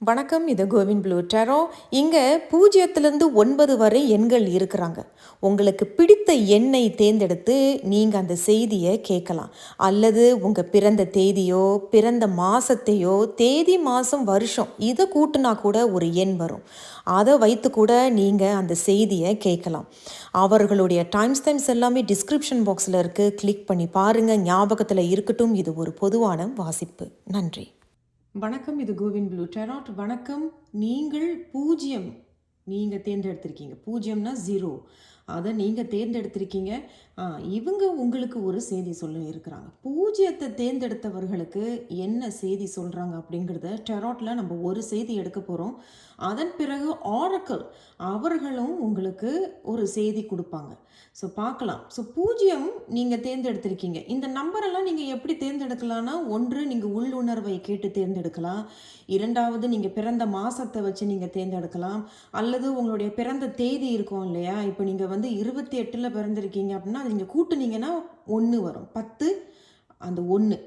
வணக்கம். இது CoWIN blue டெரோ. இங்கே 0லேருந்து 9 வரை எண்கள் இருக்கிறாங்க. உங்களுக்கு பிடித்த எண்ணை தேர்ந்தெடுத்து நீங்கள் அந்த செய்தியை கேட்கலாம். அல்லது உங்கள் பிறந்த தேதியோ பிறந்த மாதத்தையோ தேதி மாதம் வருஷம் இதை கூட்டினா கூட ஒரு எண் வரும். அதை வைத்து கூட நீங்கள் அந்த செய்தியை கேட்கலாம். அவர்களுடைய டைம்ஸ் எல்லாமே டிஸ்கிரிப்ஷன் பாக்ஸில் இருக்குது. கிளிக் பண்ணி பாருங்கள். ஞாபகத்தில் இருக்கட்டும், இது ஒரு பொதுவான வாசிப்பு. நன்றி. வணக்கம். இது கோவின் ப்ளூ டெராட். வணக்கம். நீங்கள் 0 நீங்கள் தேர்ந்தெடுத்திருக்கீங்க. 0னா 0, அதை நீங்கள் தேர்ந்தெடுத்திருக்கீங்க. இவங்க உங்களுக்கு ஒரு செய்தி சொல்ல இருக்கிறாங்க. 0த்தை தேர்ந்தெடுத்தவர்களுக்கு என்ன செய்தி சொல்கிறாங்க அப்படிங்கிறத டெராட்டில் நம்ம ஒரு செய்தி எடுக்க போகிறோம். அதன் பிறகு ஆரக்கிள் அவர்களும் உங்களுக்கு ஒரு செய்தி கொடுப்பாங்க. ஸோ பார்க்கலாம். ஸோ 0 நீங்கள் தேர்ந்தெடுத்திருக்கீங்க. இந்த நம்பரெல்லாம் நீங்கள் எப்படி தேர்ந்தெடுக்கலாம்னா, ஒன்று நீங்கள் உள்ளுணர்வை கேட்டு தேர்ந்தெடுக்கலாம். இரண்டாவது நீங்கள் பிறந்த மாதத்தை வச்சு நீங்கள் தேர்ந்தெடுக்கலாம். அல்லது உங்களுடைய பிறந்த தேதி இருக்கும் இல்லையா, இப்போ நீங்கள் 28 பிறந்திருக்கீங்க அப்படின்னா அது நீங்கள் கூட்டுனீங்கன்னா 1 வரும். 10 அந்த 1.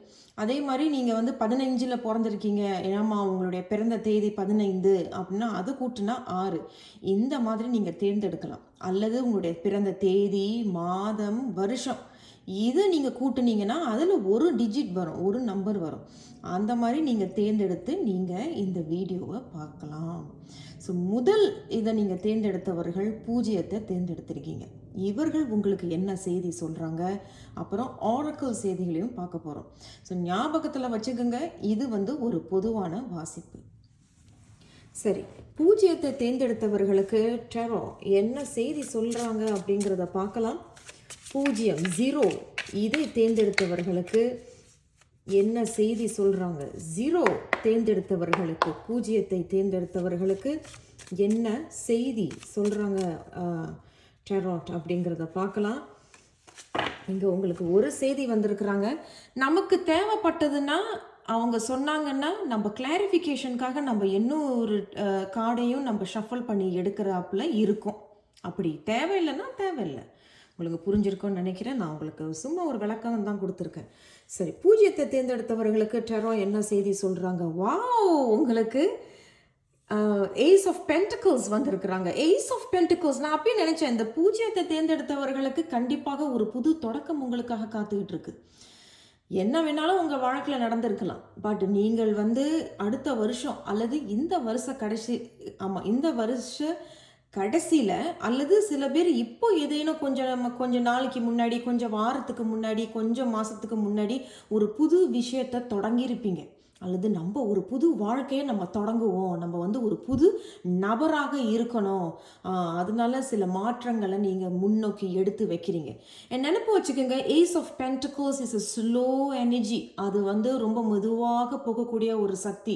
அதே மாதிரி நீங்கள் 15 பிறந்திருக்கீங்க, ஏன்னா உங்களுடைய பிறந்த தேதி 15 அப்படின்னா அது கூட்டுனா 6. இந்த மாதிரி நீங்கள் தேர்ந்தெடுக்கலாம். அல்லது உங்களுடைய பிறந்த தேதி, மாதம், வருஷம் இதை நீங்கள் கூட்டுனீங்கன்னா அதில் ஒரு டிஜிட் வரும், ஒரு நம்பர் வரும். அந்த மாதிரி நீங்கள் தேர்ந்தெடுத்து நீங்கள் இந்த வீடியோவை பார்க்கலாம். ஸோ முதல் இதை நீங்கள் தேர்ந்தெடுத்தவர்கள் 0த்தை தேர்ந்தெடுத்திருக்கீங்க. இவர்கள் உங்களுக்கு என்ன செய்தி சொல்கிறாங்க, அப்புறம் ஆரக்கிள் செய்திகளையும் பார்க்க போகிறோம். ஸோ ஞாபகத்தில் வச்சுக்கோங்க, இது ஒரு பொதுவான வாசிப்பு. சரி, 0த்தை தேர்ந்தெடுத்தவர்களுக்கு டெரோ என்ன செய்தி சொல்கிறாங்க அப்படிங்கிறத பார்க்கலாம். 0 இதை தேர்ந்தெடுத்தவர்களுக்கு என்ன செய்தி சொல்கிறாங்க? 0 தேர்ந்தெடுத்தவர்களுக்கு, 0த்தை தேர்ந்தெடுத்தவர்களுக்கு என்ன செய்தி சொல்கிறாங்க டெராட் அப்படிங்கிறத பார்க்கலாம். இங்கே உங்களுக்கு ஒரு செய்தி வந்திருக்கிறாங்க. நமக்கு தேவைப்பட்டதுன்னா அவங்க சொன்னாங்கன்னா நம்ம கிளாரிஃபிகேஷனுக்காக நம்ம இன்னும் ஒரு கார்டையும் நம்ம ஷஃபல் பண்ணி எடுக்கிறாப்புல இருக்கும். அப்படி தேவையில்லைன்னா தேவையில்லை. உங்களுக்கு புரிஞ்சிருக்கும்னு நினைக்கிறேன். நான் உங்களுக்கு சும்மா ஒரு விளக்கம் தான் கொடுத்துருக்கேன். சரி, 0த்தை தேர்ந்தெடுத்தவர்களுக்கு டெரோ என்ன செய்தி சொல்கிறாங்க? உங்களுக்கு ஏஸ் ஆஃப் பென்டிகிள்ஸ் வந்திருக்கிறாங்க. ஏஸ் ஆஃப் பென்டிகிள்ஸ், நான் அப்பயே நினச்சேன், இந்த 0த்தை தேர்ந்தெடுத்தவர்களுக்கு கண்டிப்பாக ஒரு புது தொடக்கம் உங்களுக்காக காத்துக்கிட்டு இருக்கு. என்ன வேணாலும் உங்கள் வாழ்க்கையில் நடந்திருக்கலாம். பட் நீங்கள் அடுத்த வருஷம் அல்லது இந்த வருஷ கடைசி, இந்த வருஷ கடைசியில், அல்லது சில பேர் இப்போ ஏதேனும் கொஞ்சம் நாளைக்கு முன்னாடி, கொஞ்சம் வாரத்துக்கு முன்னாடி, கொஞ்சம் மாதத்துக்கு முன்னாடி ஒரு புது விஷயத்தை தொடங்கியிருப்பீங்க. அல்லது நம்ம ஒரு புது வாழ்க்கையை நம்ம தொடங்குவோம், நம்ம ஒரு புது நபராக இருக்கணும், அதனால சில மாற்றங்களை நீங்கள் முன்னோக்கி எடுத்து வைக்கிறீங்க. என் நினைப்பு வச்சுக்கோங்க, ace of pentacles is a slow energy. அது ரொம்ப மெதுவாக போகக்கூடிய ஒரு சக்தி.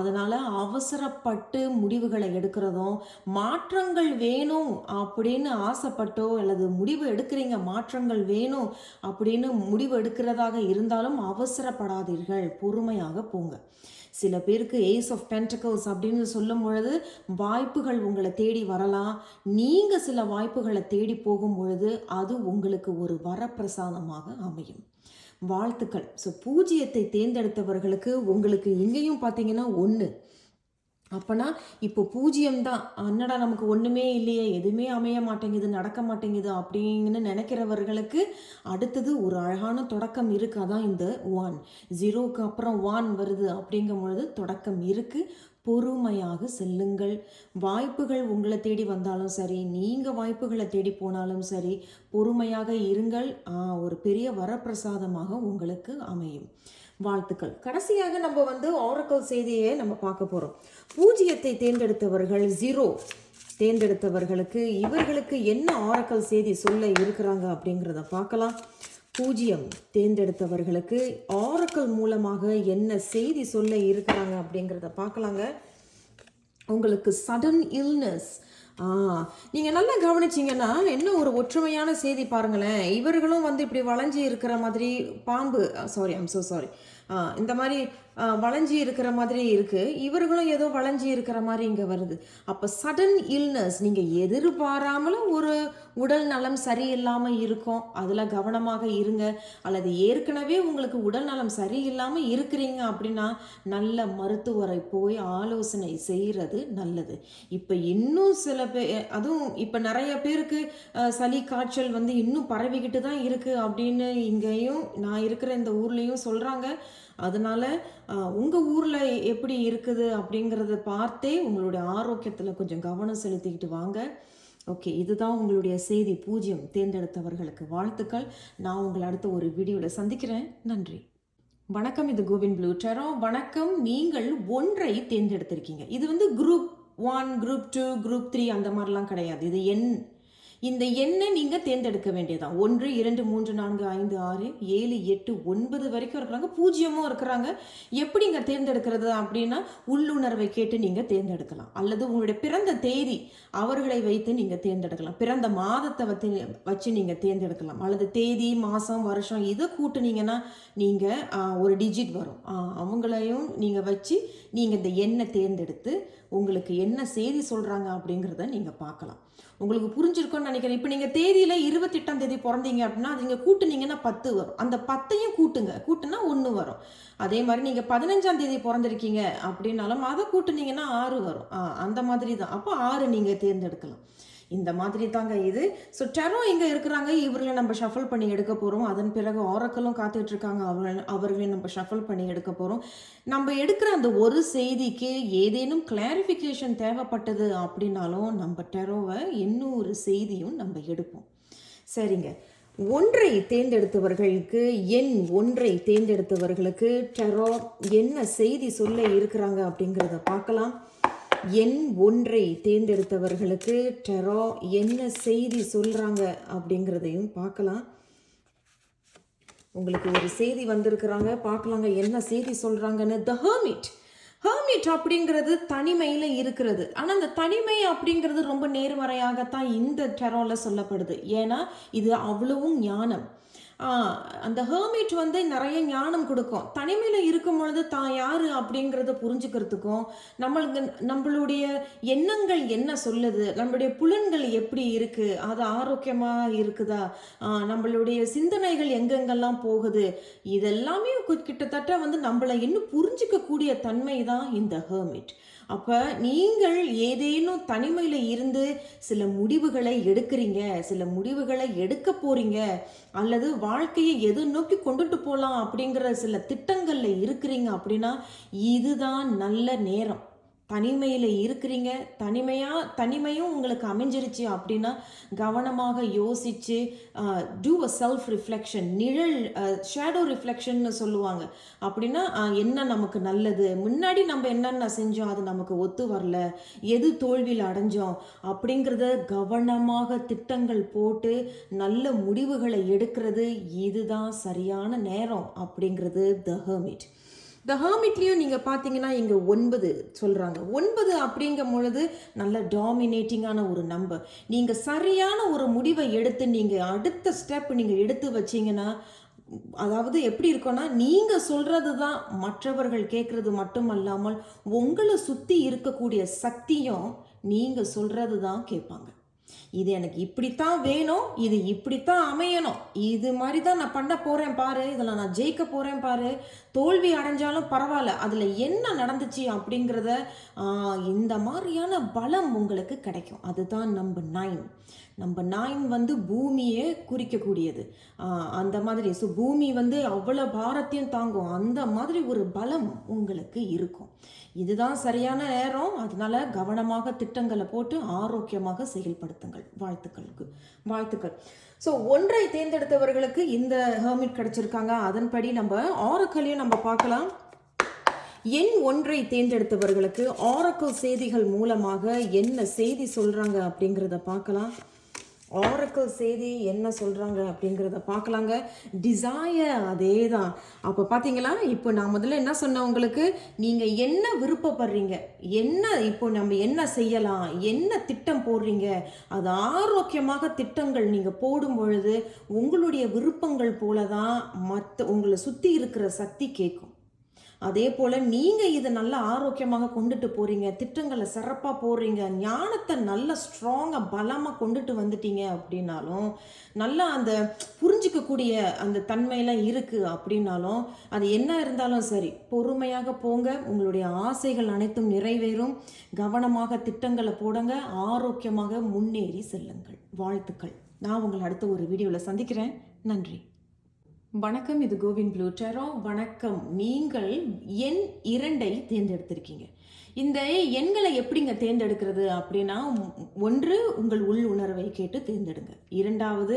அதனால் அவசரப்பட்டு முடிவுகளை எடுக்கிறதும், மாற்றங்கள் வேணும் அப்படின்னு ஆசைப்பட்டோ அல்லது முடிவு எடுக்கிறீங்க, மாற்றங்கள் வேணும் அப்படின்னு முடிவு எடுக்கிறதாக இருந்தாலும் அவசரப்படாதீர்கள், பொறுமையாக போங்க. சில பேருக்கு ஏஸ் ஆஃப் பென்டிகிள்ஸ் அப்படின்னு சொல்லும் பொழுது வாய்ப்புகள் உங்களை தேடி வரலாம். நீங்கள் சில வாய்ப்புகளை தேடி போகும் பொழுது அது உங்களுக்கு ஒரு வரப்பிரசாதமாக அமையும். வாழ்த்துக்கள். ஸோ 0த்தை தேர்ந்தெடுத்தவர்களுக்கு உங்களுக்கு இங்கேயும் பார்த்தீங்கன்னா 1. அப்போனா இப்போ 0 தான். அன்னடா நமக்கு ஒன்றுமே இல்லையே, எதுவுமே அமைய மாட்டேங்குது, நடக்க மாட்டேங்குது அப்படின்னு நினைக்கிறவர்களுக்கு அடுத்தது ஒரு அழகான தொடக்கம் இருக்குது. அதான் இந்த 1. 0க்கு அப்புறம் 1 வருது அப்படிங்கும் பொழுது தொடக்கம் இருக்குது. பொறுமையாக செல்லுங்கள். வாய்ப்புகள் உங்களை தேடி வந்தாலும் சரி, நீங்கள் வாய்ப்புகளை தேடி போனாலும் சரி, பொறுமையாக இருங்கள். ஒரு பெரிய வரப்பிரசாதமாக உங்களுக்கு அமையும். வாழ்த்துக்கள். கடைசியாக நம்ம ஆரக்கிள் செய்தியை நம்ம பார்க்க போகிறோம். 0த்தை தேர்ந்தெடுத்தவர்கள், 0 தேர்ந்தெடுத்தவர்களுக்கு இவர்களுக்கு என்ன ஆரக்கிள் செய்தி சொல்ல இருக்கிறாங்க அப்படிங்கிறத பார்க்கலாம். 0 தேர்ந்தெடுத்தவர்களுக்கு ஆரக்கிள் மூலமாக என்ன செய்தி சொல்ல இருக்கிறாங்க அப்படிங்கிறத பார்க்கலாங்க. உங்களுக்கு சடன் இல்னஸ், நீங்கள் நல்லா கவனிச்சிங்கன்னா என்ன ஒரு ஒற்றுமையான செய்தி பாருங்களேன். இவர்களும் இப்படி வளைஞ்சி இருக்கிற மாதிரி பாம்பு, சாரி, ஐம் ஸோ சாரி, இந்த மாதிரி வளைஞ்சி இருக்கிற மாதிரி இருக்குது, இவர்களும் ஏதோ வளைஞ்சி இருக்கிற மாதிரி இங்கே வருது. அப்போ சடன் இல்னஸ், நீங்கள் எதிர்பாராமல் ஒரு உடல் நலம் சரியில்லாமல் இருக்கும், அதில் கவனமாக இருங்க. அல்லது ஏற்கனவே உங்களுக்கு உடல் நலம் சரியில்லாமல் இருக்கிறீங்க அப்படின்னா நல்ல மருத்துவரை போய் ஆலோசனை செய்கிறது நல்லது. இப்போ இன்னும் சில பேர், அதுவும் இப்போ நிறைய பேருக்கு சளி காய்ச்சல் வந்து இன்னும் பரவிக்கிட்டு தான் இருக்குது அப்படின்னு இங்கேயும் நான் இருக்கிற இந்த ஊர்லேயும் சொல்கிறாங்க. அதனால் உங்கள் ஊரில் எப்படி இருக்குது அப்படிங்கிறத பார்த்தே உங்களுடைய ஆரோக்கியத்தில் கொஞ்சம் கவனம் செலுத்திக்கிட்டு வாங்க. ஓகே, இதுதான் உங்களுடைய செய்தி. 0 தேர்ந்தெடுத்தவர்களுக்கு வாழ்த்துக்கள். நான் உங்களை அடுத்த ஒரு வீடியோவில் சந்திக்கிறேன். நன்றி, வணக்கம். இது கோவின் ப்ளூ டேரோ. வணக்கம். நீங்கள் ஒன்றை தேர்ந்தெடுத்திருக்கீங்க. இது வந்து குரூப் 1, குரூப் 2, குரூப் 3 அந்த மாதிரிலாம் கிடையாது. இது இந்த எண்ணை நீங்கள் தேர்ந்தெடுக்க வேண்டியதான். 1, 2, 3, 4, 5, 6, 7, 8, 9 வரைக்கும் இருக்கிறாங்க, 0 இருக்கிறாங்க. எப்படி இங்கே தேர்ந்தெடுக்கிறது அப்படின்னா உள்ளுணர்வை கேட்டு நீங்கள் தேர்ந்தெடுக்கலாம். அல்லது உங்களுடைய பிறந்த தேதி அவர்களை வைத்து நீங்கள் தேர்ந்தெடுக்கலாம். பிறந்த மாதத்தை வச்சு நீங்கள் தேர்ந்தெடுக்கலாம். அல்லது தேதி, மாதம், வருஷம் இதை கூட்டுனீங்கன்னா நீங்கள் ஒரு டிஜிட் வரும். அவங்களையும் நீங்கள் வச்சு நீங்கள் இந்த எண்ணை தேர்ந்தெடுத்து உங்களுக்கு என்ன செய்தி சொல்கிறாங்க அப்படிங்கிறத நீங்கள் பார்க்கலாம். உங்களுக்கு புரிஞ்சிருக்கும்னு நினைக்கிறேன். இப்போ நீங்கள் தேதியில் 28ஆம் தேதி பிறந்தீங்க அப்படின்னா அது நீங்கள் கூட்டுனீங்கன்னா 10 வரும். அந்த 10ஐயும் கூட்டுனா 1 வரும். அதே மாதிரி நீங்கள் 15ஆம் தேதி பிறந்திருக்கீங்க அப்படின்னாலும் அதை கூட்டுனீங்கன்னா 6 வரும். அந்த மாதிரி தான். அப்போ 6 நீங்கள் தேர்ந்தெடுக்கலாம். இந்த மாதிரி தாங்க இது. ஸோ டெரோ இங்கே இருக்கிறாங்க, இவர்களை நம்ம ஷஃபிள் பண்ணி எடுக்க போகிறோம். அதன் பிறகு ஆரக்கலும் காத்துட்டு இருக்காங்க, அவர்களையும் நம்ம ஷஃபிள் பண்ணி எடுக்க போகிறோம். நம்ம எடுக்கிற அந்த ஒரு செய்திக்கு ஏதேனும் கிளாரிஃபிகேஷன் தேவைப்பட்டது அப்படின்னாலும் நம்ம டெரோவை இன்னொரு செய்தியும் நம்ம எடுப்போம். சரிங்க, ஒன்றை தேர்ந்தெடுத்தவர்களுக்கு, எண் ஒன்றை தேர்ந்தெடுத்தவர்களுக்கு டெரோ என்ன செய்தி சொல்ல இருக்கிறாங்க அப்படிங்கிறத பார்க்கலாம். எண் ஒன்றை தேர்ந்தெடுத்தவர்களுக்கு டெரோ என்ன செய்தி சொல்கிறாங்க அப்படிங்கிறதையும் பார்க்கலாம். உங்களுக்கு ஒரு செய்தி வந்திருக்கிறாங்க, பார்க்கலாங்க என்ன செய்தி சொல்கிறாங்கன்னு. த ஹெர்மிட் அப்படிங்கிறது தனிமையில் இருக்கிறது. ஆனால் அந்த தனிமை அப்படிங்கிறது ரொம்ப நேர்மறையாகத்தான் இந்த டெரோவில் சொல்லப்படுது. ஏன்னா இது அவ்வளவும் ஞானம். அந்த ஹெர்மிட் வந்து நிறைய ஞானம் கொடுக்கும். தனிமையில் இருக்கும் பொழுது தான் யார் அப்படிங்கிறத புரிஞ்சுக்கிறதுக்கும், நம்மளுடைய எண்ணங்கள் என்ன சொல்லுது, நம்மளுடைய புலன்கள் எப்படி இருக்குது, அது ஆரோக்கியமாக இருக்குதா, நம்மளுடைய சிந்தனைகள் எங்கெங்கெல்லாம் போகுது, இதெல்லாமே கிட்டத்தட்ட வந்து நம்மளை இன்னும் புரிஞ்சிக்கக்கூடிய தன்மை தான் இந்த ஹெர்மிட். அப்போ நீங்கள் ஏதேனும் தனிமையில் இருந்து சில முடிவுகளை எடுக்கிறீங்க, சில முடிவுகளை எடுக்க போகிறீங்க, அல்லது வாழ்க்கையை எது நோக்கி கொண்டுட்டு போகலாம் அப்படிங்கிற சில திட்டங்களில் இருக்கிறீங்க அப்படின்னா இதுதான் நல்ல நேரம். தனிமையில் இருக்கிறீங்க, தனிமையும் உங்களுக்கு அமைஞ்சிருச்சு அப்படின்னா கவனமாக யோசித்து டூ அ செல்ஃப் ரிஃப்ளெக்ஷன், நிழல் ஷேடோ ரிஃப்ளெக்ஷன்னு சொல்லுவாங்க. அப்படின்னா என்ன நமக்கு நல்லது, முன்னாடி நம்ம என்னென்ன செஞ்சோம் அது நமக்கு ஒத்து வரல, எது தோல்வியில் அடைஞ்சோம் அப்படிங்கிறத கவனமாக திட்டங்கள் போட்டு நல்ல முடிவுகளை எடுக்கிறது இதுதான் சரியான நேரம் அப்படிங்கிறது த ஹெர்மிட். த ஹெர்மிட்லேயும் நீங்கள் பார்த்தீங்கன்னா இங்கே 9 சொல்கிறாங்க. 9 அப்படிங்கும் பொழுது நல்ல டாமினேட்டிங்கான ஒரு நம்பர். நீங்கள் சரியான ஒரு முடிவை எடுத்து நீங்கள் அடுத்த ஸ்டெப் நீங்கள் எடுத்து வச்சிங்கன்னா, அதாவது எப்படி இருக்குன்னா நீங்கள் சொல்கிறது தான் மற்றவர்கள் கேட்குறது மட்டுமல்லாமல் உங்களை சுற்றி இருக்கக்கூடிய சக்தியும் நீங்கள் சொல்கிறது தான் கேட்பாங்க. இது எனக்கு இப்படித்தான் வேணும், இது இப்படித்தான் அமையணும், இது மாதிரி தான் நான் பண்ண போகிறேன் பாரு, இதில் நான் ஜெயிக்க போகிறேன் பாரு, தோல்வி அடைஞ்சாலும் பரவாயில்ல, அதில் என்ன நடந்துச்சு அப்படிங்கிறத இந்த மாதிரியான பலம் உங்களுக்கு கிடைக்கும். அதுதான் நம்பர் 9 வந்து பூமியை குறிக்கக்கூடியது. அந்த மாதிரி ஸோ பூமி வந்து அவ்வளோ பாரத்தையும் தாங்கும், அந்த மாதிரி ஒரு பலம் உங்களுக்கு இருக்கும். இதுதான் சரியான நேரம். அதனால கவனமாக திட்டங்களை போட்டு ஆரோக்கியமாக செயல்படுத்துங்கள். வாழ்த்துக்கள். ஸோ ஒன்றை தேர்ந்தெடுத்தவர்களுக்கு இந்த ஹெர்மிட் கிடைச்சிருக்காங்க. அதன்படி நம்ம ஆரக்கலையும் நம்ம பார்க்கலாம். எண் ஒன்றை தேர்ந்தெடுத்தவர்களுக்கு ஆரக்கல் செய்திகள் மூலமாக என்ன செய்தி சொல்கிறாங்க அப்படிங்கிறத பார்க்கலாம். ஆரக்கல் செய்தி என்ன சொல்கிறாங்க அப்படிங்கிறத பார்க்கலாங்க. டிசையர் அதே தான். அப்போ பார்த்தீங்களா, இப்போ நான் முதல்ல என்ன சொன்னேன் உங்களுக்கு, நீங்கள் என்ன விருப்பப்படுறீங்க, இப்போ நம்ம என்ன செய்யலாம், என்ன திட்டம் போடுறீங்க, அது ஆரோக்கியமாக திட்டங்கள் நீங்கள் போடும் பொழுது உங்களுடைய விருப்பங்கள் போல தான் உங்களை சுற்றி இருக்கிற சக்தி கேட்கும். அதே போல் நீங்கள் இதை நல்லா ஆரோக்கியமாக கொண்டுட்டு போகிறீங்க, திட்டங்களை சிறப்பாக போடுறீங்க, ஞானத்தை நல்ல ஸ்ட்ராங்காக பலமாக கொண்டுட்டு வந்துட்டீங்க அப்படின்னாலும், நல்லா அந்த புரிஞ்சிக்கக்கூடிய அந்த தன்மையெல்லாம் இருக்குது அப்படின்னாலும், அது என்ன இருந்தாலும் சரி பொறுமையாக போங்க. உங்களுடைய ஆசைகள் அனைத்தும் நிறைவேறும். கவனமாக திட்டங்களை போடுங்க. ஆரோக்கியமாக முன்னேறி செல்லுங்கள். வாழ்த்துக்கள். நான் உங்களை அடுத்த ஒரு வீடியோவில் சந்திக்கிறேன். நன்றி. வணக்கம். இது கோவின் ப்ளூ டேரோ. வணக்கம். நீங்கள் எண் 2ஐ தேர்ந்தெடுத்திருக்கீங்க. இந்த எண்களை எப்படிங்க தேர்ந்தெடுக்கிறது அப்படின்னா, ஒன்று உங்கள் உள் உணர்வை கேட்டு தேர்ந்தெடுங்க. இரண்டாவது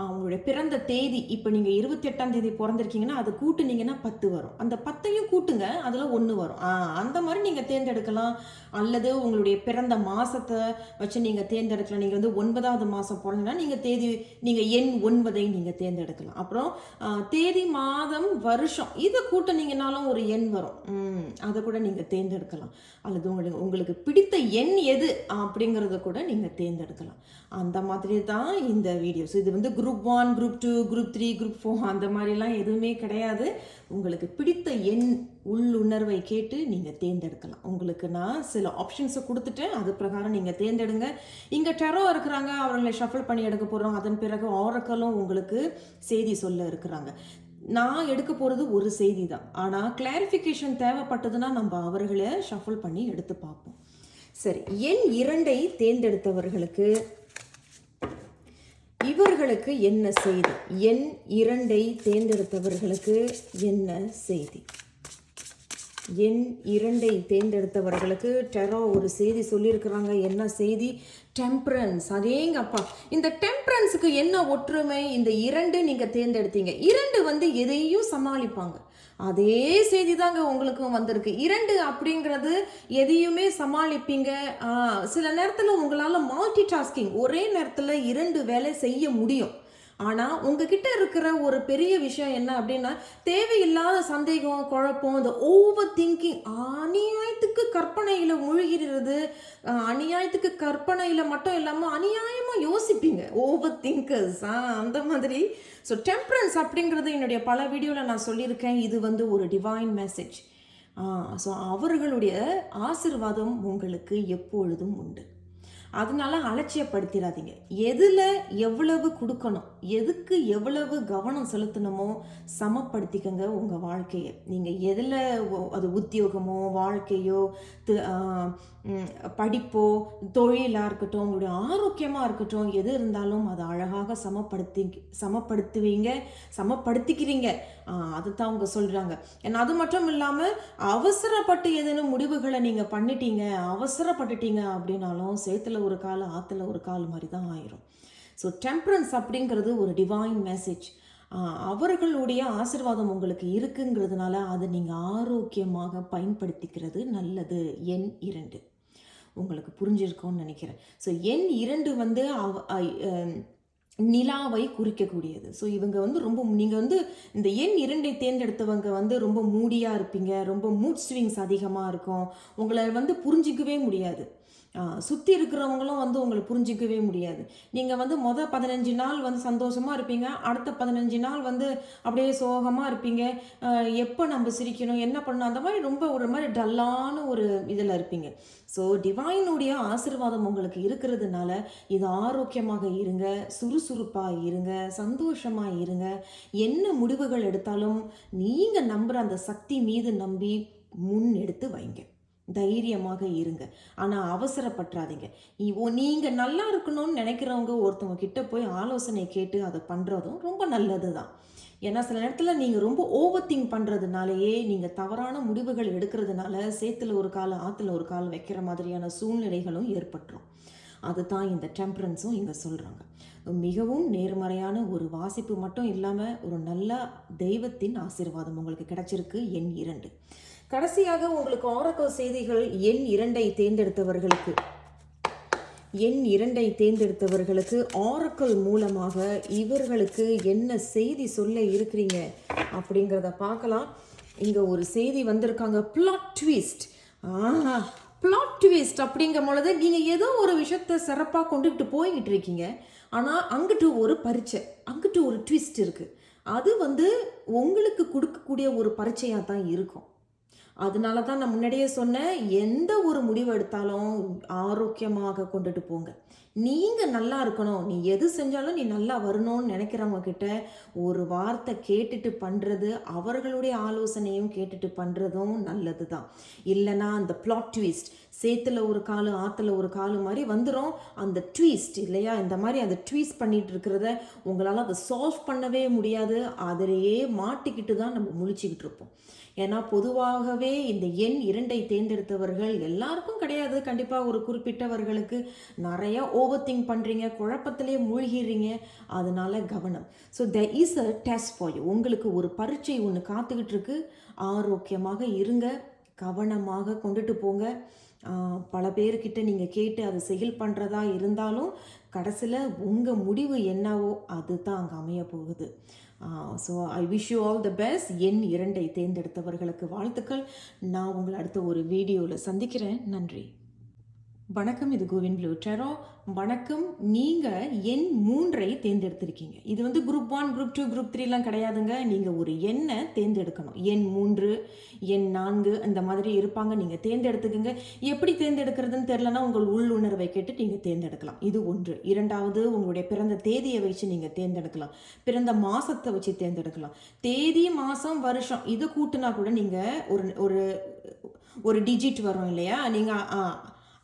உங்களுடைய பிறந்த தேதி. இப்போ நீங்கள் 28ஆம் தேதி பிறந்திருக்கீங்கன்னா அதை கூட்டுனீங்கன்னா 10 வரும். அந்த 10ஐயும் கூட்டுங்க, அதில் 1 வரும். அந்த மாதிரி நீங்கள் தேர்ந்தெடுக்கலாம். அல்லது உங்களுடைய பிறந்த மாதத்தை வச்சு நீங்கள் தேர்ந்தெடுக்கலாம். நீங்கள் வந்து 9ஆவது மாதம் பிறந்தீங்கன்னா நீங்கள் எண் 9ஐ நீங்கள் தேர்ந்தெடுக்கலாம். அப்புறம் தேதி, மாதம், வருஷம் இதை கூட்டினீங்கனாலும் ஒரு எண் வரும். அதை கூட நீங்கள் தேர்ந்தெடுக்கலாம். அல்லது உங்களுக்கு பிடித்த எண் எது அப்படிங்கிறத கூட நீங்கள் தேர்ந்தெடுக்கலாம். அந்த மாதிரி தான் இந்த வீடியோஸ். இது வந்து குரூப் 1, குரூப் 2, குரூப் 3, குரூப் 4 அந்த மாதிரிலாம் எதுவுமே கிடையாது. உங்களுக்கு பிடித்த எண் உள்ளுணர்வை கேட்டு நீங்கள் தேர்ந்தெடுக்கலாம். உங்களுக்கு நான் சில ஆப்ஷன்ஸை கொடுத்துட்டேன், அது பிரகாரம் நீங்கள் தேர்ந்தெடுங்க. இங்கே டெரோ இருக்கிறாங்க, அவர்களை ஷஃபிள் பண்ணி எடுக்க போகிறோம். அதன் பிறகு ஆரக்கலும் உங்களுக்கு செய்தி சொல்ல இருக்கிறாங்க. நான் எடுக்க போகிறது ஒரு செய்தி தான். ஆனால் கிளாரிஃபிகேஷன் தேவைப்பட்டதுன்னா நம்ம அவர்களை ஷஃபிள் பண்ணி எடுத்து பார்ப்போம். சரி, எண் 2ஐ தேர்ந்தெடுத்தவர்களுக்கு இவர்களுக்கு என்ன செய்தி? எண் 2ஐ தேர்ந்தெடுத்தவர்களுக்கு என்ன செய்தி? எண் 2ஐ தேர்ந்தெடுத்தவர்களுக்கு டெரோ ஒரு செய்தி சொல்லியிருக்கிறாங்க. என்ன செய்தி? டெம்பரன்ஸ். அதேங்கப்பா, இந்த டெம்பரன்ஸுக்கு என்ன ஒற்றுமை? இந்த 2 நீங்கள் தேர்ந்தெடுத்தீங்க. 2 வந்து எதையும் சமாளிப்பாங்க. அதே செய்தி தாங்க உங்களுக்கும் வந்திருக்கு. 2 அப்படிங்கிறது எதையுமே சமாளிப்பீங்க. சில நேரத்தில் உங்களால் மல்டி டாஸ்கிங், ஒரே நேரத்தில் 2 வேலை செய்ய முடியும். ஆனால் உங்ககிட்ட இருக்கிற ஒரு பெரிய விஷயம் என்ன அப்படின்னா, தேவையில்லாத சந்தேகம், குழப்பம், இந்த ஓவர் திங்கிங், அநியாயத்துக்கு கற்பனையில் மூழ்கிறது. அநியாயத்துக்கு கற்பனையில் மட்டும் இல்லாமல் அநியாயமாக யோசிப்பீங்க. ஓவர் திங்கர்ஸ் அந்த மாதிரி. ஸோ டெம்பரன்ஸ் அப்படிங்கிறது என்னுடைய பல வீடியோவில் நான் சொல்லியிருக்கேன். இது வந்து ஒரு டிவைன் மெசேஜ். ஸோ அவர்களுடைய ஆசீர்வாதம் உங்களுக்கு எப்பொழுதும் உண்டு. அதனால அலட்சியப்படுத்திடாதீங்க. எதில் எவ்வளவு கொடுக்கணும், எதுக்கு எவ்வளவு கவனம் செலுத்தணுமோ சமப்படுத்திக்கங்க உங்கள் வாழ்க்கையை. நீங்கள் எதில், அது உத்தியோகமோ, வாழ்க்கையோ, படிப்போ, தொழிலாக இருக்கட்டும், உங்களுடைய ஆரோக்கியமாக இருக்கட்டும், எது இருந்தாலும் அதை அழகாக சமப்படுத்திக்கிறீங்க. அதுதான் அவங்க சொல்கிறாங்க. ஏன்னா அது மட்டும் இல்லாமல் அவசரப்பட்டு ஏதேனும் முடிவுகளை நீங்கள் அவசரப்பட்டுட்டீங்க அப்படின்னாலும் சேத்துல ஒரு கால் ஆற்றுல ஒரு கால் மாதிரி தான் ஆயிரும். ஸோ டெம்பரன்ஸ் அப்படிங்கிறது ஒரு டிவைன் மெசேஜ். அவர்களுடைய ஆசீர்வாதம் உங்களுக்கு இருக்குங்கிறதுனால அதை நீங்கள் ஆரோக்கியமாக பயன்படுத்திக்கிறது நல்லது. எண் 2 உங்களுக்கு புரிஞ்சிருக்கும்னு நினைக்கிறேன். ஸோ எண் 2 வந்து நிலாவை குறிக்கக்கூடியது. ஸோ இவங்க வந்து நீங்கள் வந்து இந்த எண் 2ஐ தேர்ந்தெடுத்தவங்க வந்து ரொம்ப மூடியாக இருப்பீங்க. ரொம்ப மூட் ஸ்விங்ஸ் அதிகமாக இருக்கும். உங்களை வந்து புரிஞ்சிக்கவே முடியாது. சுற்றி இருக்கிறவங்களும் வந்து உங்களை புரிஞ்சிக்கவே முடியாது. நீங்கள் வந்து 15 நாள் வந்து சந்தோஷமாக இருப்பீங்க, அடுத்த 15 நாள் வந்து அப்படியே சோகமாக இருப்பீங்க. எப்போ நம்ம சிரிக்கணும், என்ன பண்ணணும், அந்த மாதிரி ரொம்ப ஒரு மாதிரி டல்லான ஒரு இதில் இருப்பீங்க. ஸோ டிவைனுடைய ஆசீர்வாதம் உங்களுக்கு இருக்கிறதுனால இது ஆரோக்கியமாக இருங்க, சுறுசுறுப்பாக இருங்க, சந்தோஷமாக இருங்க. என்ன முடிவுகள் எடுத்தாலும் நீங்கள் நம்புகிற அந்த சக்தி மீது நம்பி எடுத்து வைங்க. தைரியமாக இருங்க. ஆனால் அவசரப்பட்டுறாதீங்க. நீங்கள் நல்லா இருக்கணும்னு நினைக்கிறவங்க ஒருத்தவங்க கிட்ட போய் ஆலோசனை கேட்டு அதை பண்ணுறதும் ரொம்ப நல்லது தான். ஏன்னா சில நேரத்தில் நீங்கள் ரொம்ப ஓவர் திங்க் பண்ணுறதுனாலேயே நீங்கள் தவறான முடிவுகள் எடுக்கிறதுனால சேத்துல ஒரு கால் ஆற்றுல ஒரு கால் வைக்கிற மாதிரியான சூழ்நிலைகளும் ஏற்பட்டுரும். அதுதான் இந்த டெம்பரன்ஸும் இங்கே சொல்கிறாங்க. மிகவும் நேர்மறையான ஒரு வாசிப்பு மட்டும் இல்லாமல் ஒரு நல்ல தெய்வத்தின் ஆசீர்வாதம் உங்களுக்கு கிடைச்சிருக்கு. எண் 2. கடைசியாக உங்களுக்கு ஆரக்கல் செய்திகள். எண் 2ஐ தேர்ந்தெடுத்தவர்களுக்கு ஆரக்கல் மூலமாக இவர்களுக்கு என்ன செய்தி சொல்ல இருக்கிறீங்க அப்படிங்கிறத பார்க்கலாம். இங்கே ஒரு செய்தி வந்திருக்காங்க. பிளாட் ட்விஸ்ட் அப்படிங்கும் பொழுது நீங்கள் ஏதோ ஒரு விஷயத்தை சிறப்பாக கொண்டுகிட்டு போய்கிட்டு இருக்கீங்க. ஆனால் அங்கிட்டு ஒரு பரீட்சை, அங்கிட்டு ஒரு ட்விஸ்ட் இருக்குது. அது வந்து உங்களுக்கு கொடுக்கக்கூடிய ஒரு பரீட்சையாக தான் இருக்கும். அதனால தான் நான் முன்னாடியே சொன்னேன், எந்த ஒரு முடிவு எடுத்தாலும் ஆரோக்கியமாக கொண்டுட்டு போங்க. நீங்க நல்லா இருக்கணும், நீ எது செஞ்சாலும் நீ நல்லா வரணும்னு நினைக்கிறவங்க கிட்ட ஒரு வார்த்தை கேட்டுட்டு பண்றது, அவர்களுடைய ஆலோசனையும் கேட்டுட்டு பண்றதும் நல்லது தான். இல்லைன்னா அந்த பிளாட் ட்விஸ்ட், சேத்துல ஒரு காலு ஆத்துல ஒரு காலு மாதிரி வந்துடும். அந்த ட்விஸ்ட் இல்லையா, இந்த மாதிரி அந்த ட்விஸ்ட் பண்ணிட்டு இருக்கிறத உங்களால் அதை சால்வ் பண்ணவே முடியாது. அதிலேயே மாட்டிக்கிட்டு தான் நம்ம முழிச்சுக்கிட்டு இருப்போம். ஏன்னா பொதுவாகவே இந்த எண் 2ஐ தேர்ந்தெடுத்தவர்கள் எல்லாருக்கும் கிடையாது, கண்டிப்பாக ஒரு குறிப்பிட்டவர்களுக்கு நிறைய ஓவர் திங்க் பண்ணுறீங்க, குழப்பத்திலே மூழ்கிறீங்க. அதனால கவனம். So there is a test for you. உங்களுக்கு ஒரு பரீட்சை ஒன்று காத்துக்கிட்டு இருக்கு. ஆரோக்கியமாக இருங்க, கவனமாக கொண்டுட்டு போங்க. பல பேர்கிட்ட நீங்கள் கேட்டு அதை செயல் பண்ணுறதா இருந்தாலும் கடைசியில் உங்கள் முடிவு என்னவோ அது தான் அங்கே அமைய போகுது. So I wish you all the best. எண் 2ஐ தேர்ந்தெடுத்தவர்களுக்கு வாழ்த்துக்கள். நான் உங்களை அடுத்த ஒரு வீடியோவில் சந்திக்கிறேன். நன்றி. வணக்கம், இது கோவின் ப்ளூ டேரோ. வணக்கம். நீங்கள் எண் 3ஐ தேர்ந்தெடுத்திருக்கீங்க. இது வந்து குரூப் 1, குரூப் 2, குரூப் 3லாம் கிடையாதுங்க. நீங்கள் ஒரு எண்ணை தேர்ந்தெடுக்கணும். எண் 3, எண் 4 அந்த மாதிரி இருப்பாங்க. நீங்கள் தேர்ந்தெடுத்துக்குங்க. எப்படி தேர்ந்தெடுக்கிறதுன்னு தெரிலனா உங்கள் உள்ளுணர்வை கேட்டு நீங்கள் தேர்ந்தெடுக்கலாம். இது ஒன்று. இரண்டாவது, உங்களுடைய பிறந்த தேதியை வச்சு நீங்கள் தேர்ந்தெடுக்கலாம். பிறந்த மாதத்தை வச்சு தேர்ந்தெடுக்கலாம். தேதி, மாதம், வருஷம் இது கூட்டினா கூட நீங்கள் ஒரு ஒரு டிஜிட் வரும் இல்லையா, நீங்கள்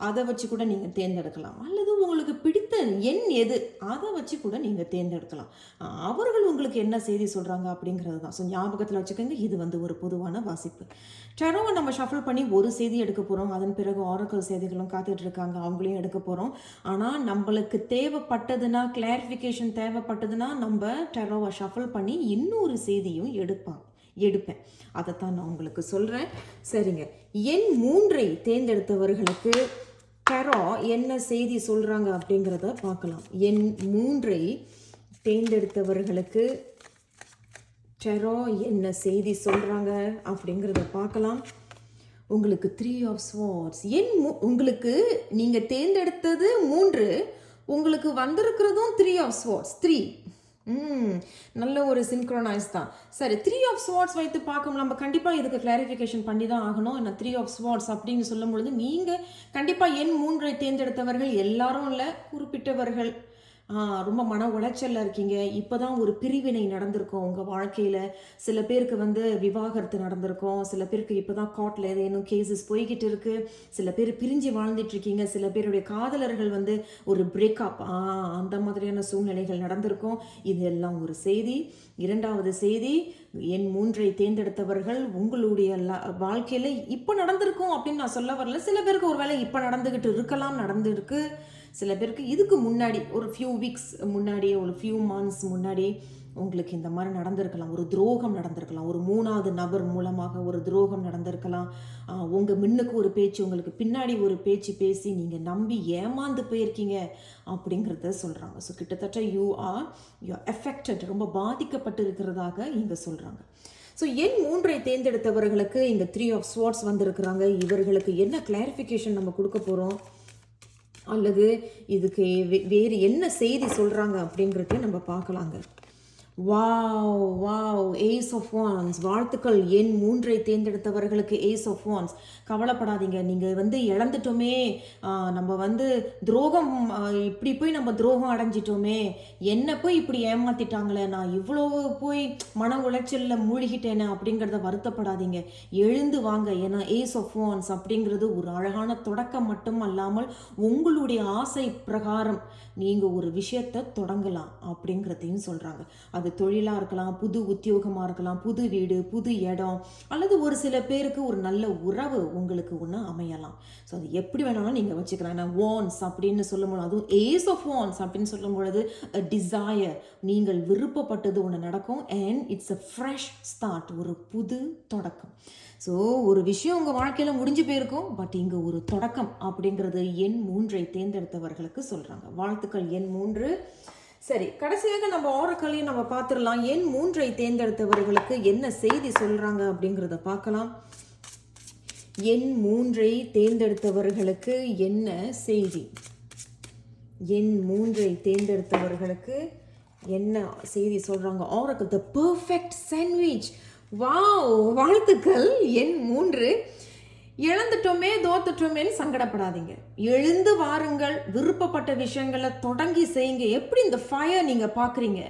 அதை வச்சு கூட நீங்கள் தேர்ந்தெடுக்கலாம். அல்லது உங்களுக்கு பிடித்த எண் எது அதை வச்சு கூட நீங்கள் தேர்ந்தெடுக்கலாம். அவர்கள் உங்களுக்கு என்ன செய்தி சொல்கிறாங்க அப்படிங்கிறது தான். ஸோ ஞாபகத்தில் வச்சுக்கோங்க, இது வந்து ஒரு பொதுவான வாசிப்பு. டெரோவை நம்ம ஷஃபிள் பண்ணி ஒரு செய்தி எடுக்க போகிறோம். அதன் பிறகு ஆரக்கல் செய்திகளும் காத்துட்டு இருக்காங்க, அவங்களையும் எடுக்க போகிறோம். ஆனால் நம்மளுக்கு தேவைப்பட்டதுன்னா, கிளாரிஃபிகேஷன் தேவைப்பட்டதுன்னா நம்ம டெரோவை ஷஃபிள் பண்ணி இன்னொரு செய்தியும் எடுப்பேன். அதைத்தான் நான் உங்களுக்கு சொல்கிறேன். சரிங்க, எண் 3ஐ தேர்ந்தெடுத்தவர்களுக்கு டெரோ என்ன செய்தி சொல்கிறாங்க அப்படிங்கிறத பார்க்கலாம். எண் 3ஐ தேர்ந்தெடுத்தவர்களுக்கு டெரோ என்ன செய்தி சொல்கிறாங்க அப்படிங்கிறத பார்க்கலாம். உங்களுக்கு 3 ஆஃப் ஸ்வார்ட்ஸ். உங்களுக்கு நீங்கள் தேர்ந்தெடுத்தது 3, உங்களுக்கு வந்திருக்கிறதும் 3 ஆஃப் ஸ்வார்ட்ஸ். 3 நல்ல ஒரு சின்க்ரோனைஸ் தான். சரி, 3 ஆஃப் ஸ்வார்ட்ஸ் வைத்து பார்க்கும் நம்ம கண்டிப்பாக இதுக்கு கிளாரிஃபிகேஷன் பண்ணி தான் ஆகணும். என்ன 3 ஆஃப் ஸ்வார்ட்ஸ் அப்படின்னு சொல்லும் பொழுது நீங்கள் கண்டிப்பாக எண் 3ஐ தேர்ந்தெடுத்தவர்கள் எல்லாரும் இல்லை, குறிப்பிட்டவர்கள் ரொம்ப மன உளைச்சலில் இருக்கீங்க. இப்போ தான் ஒரு பிரிவினை நடந்திருக்கும் உங்கள் வாழ்க்கையில். சில பேருக்கு வந்து விவாகரத்து நடந்திருக்கும், சில பேருக்கு இப்போ தான் கோர்ட்டில் ஏதேனும் கேசஸ் போய்கிட்டு இருக்குது, சில பேர் பிரிஞ்சு வாழ்ந்துட்டுருக்கீங்க, சில பேருடைய காதலர்கள் வந்து ஒரு பிரேக்கப் அந்த மாதிரியான சூழ்நிலைகள் நடந்திருக்கும். இது எல்லாம் ஒரு செய்தி. இரண்டாவது செய்தி, எண் 3ஐ தேர்ந்தெடுத்தவர்கள் உங்களுடைய வாழ்க்கையில் இப்போ நடந்திருக்கும் அப்படின்னு நான் சொல்ல வரல. சில பேருக்கு ஒரு வேளை இப்போ நடந்துக்கிட்டு இருக்கலாம், நடந்துருக்கு. சில பேருக்கு இதுக்கு முன்னாடி ஒரு ஃபியூ வீக்ஸ் முன்னாடி, ஒரு ஃபியூ மந்த்ஸ் முன்னாடி உங்களுக்கு இந்த மாதிரி நடந்திருக்கலாம். ஒரு துரோகம் நடந்திருக்கலாம், ஒரு 3வது நபர் மூலமாக ஒரு துரோகம் நடந்திருக்கலாம். உங்கள் முன்னுக்கு ஒரு பேச்சு, உங்களுக்கு பின்னாடி ஒரு பேச்சு பேசி நீங்கள் நம்பி ஏமாந்து போயிருக்கீங்க அப்படிங்கிறத சொல்கிறாங்க. ஸோ கிட்டத்தட்ட யூ ஆர் எஃபெக்டட், ரொம்ப பாதிக்கப்பட்டு இருக்கிறதாக இங்கே சொல்கிறாங்க. ஸோ எண் 3ஐ தேர்ந்தெடுத்தவர்களுக்கு இங்கே 3 ஆஃப் ஸ்வார்ட்ஸ் வந்திருக்கிறாங்க. இவர்களுக்கு என்ன கிளாரிஃபிகேஷன் நம்ம கொடுக்க போகிறோம், அல்லது இதுக்கு வேறு என்ன செய்தி சொல்கிறாங்க அப்படிங்கிறத நம்ம பார்க்கலாங்க. Wow, ace of wands. வாழ்த்துக்கள். எண் 3ஐ தேர்ந்தெடுத்தவர்களுக்கு ஏஸ் ஆஃப் வான்ஸ். கவலைப்படாதீங்க, நீங்கள் வந்து இழந்துட்டோமே, நம்ம வந்து துரோகம், இப்படி போய் நம்ம துரோகம் அடைஞ்சிட்டோமே, என்ன போய் இப்படி ஏமாத்திட்டாங்களே, நான் இவ்வளோ போய் மன உளைச்சலில் மூழ்கிட்டேனே அப்படிங்கிறத வருத்தப்படாதீங்க. எழுந்து வாங்க. ஏன்னா ஏஸ் ஆஃப் வான்ஸ் அப்படிங்கிறது ஒரு அழகான தொடக்கம் மட்டும் அல்லாமல் உங்களுடைய ஆசை பிரகாரம் நீங்கள் ஒரு விஷயத்தை தொடங்கலாம் அப்படிங்கிறதையும் சொல்கிறாங்க. அது தொழிலாக இருக்கலாம், புது உத்தியோகமாக இருக்கலாம், புது வீடு, புது இடம், அல்லது ஒரு சில பேருக்கு ஒரு நல்ல உறவு உங்களுக்கு ஒன்று அமையலாம். ஸோ அது எப்படி வேணாலும் நீங்கள் வச்சுக்கலாம். ஏன்னா வான்ஸ் அப்படின்னு சொல்லும்போது, அதுவும் ஏஸ் ஆஃப் வான்ஸ் அப்படின்னு சொல்லும் பொழுது டிசையர், நீங்கள் விருப்பப்பட்டது ஒன்று நடக்கும். And it's a fresh start, ஒரு புது தொடக்கம். ஸோ ஒரு விஷயம் உங்கள் வாழ்க்கையில் முடிஞ்சு போயிருக்கும், பட் இங்கே ஒரு தொடக்கம் அப்படிங்கிறது எண் 3ஐ தேர்ந்தெடுத்தவர்களுக்கு சொல்கிறாங்க. வாழ்த்துக்கள் எண் 3. சரி, கடைசியாக நம்ம ஆரக்கலையும் நம்ம பார்த்துடலாம். எண் 3ஐ தேர்ந்தெடுத்தவர்களுக்கு என்ன செய்தி சொல்கிறாங்க அப்படிங்கிறத பார்க்கலாம். எண் 3ஐ தேர்ந்தெடுத்தவர்களுக்கு என்ன செய்தி, எண் 3ஐ தேர்ந்தெடுத்தவர்களுக்கு என்ன செய்தி சொல்கிறாங்க. ஆரக்கல், த பெர்ஃபெக்ட் சாண்ட்விச். வாவ்! வாழ்த்துக்கள். எண் 3. இழந்துட்டோமே, தோத்துட்டோமேன்னு சங்கடப்படாதீங்க. எழுந்து வாருங்கள். விருப்பப்பட்ட விஷயங்கள தொடங்கி செய்யுங்க. எப்படி இந்த ஃபயர் நீங்க பார்க்குறீங்க?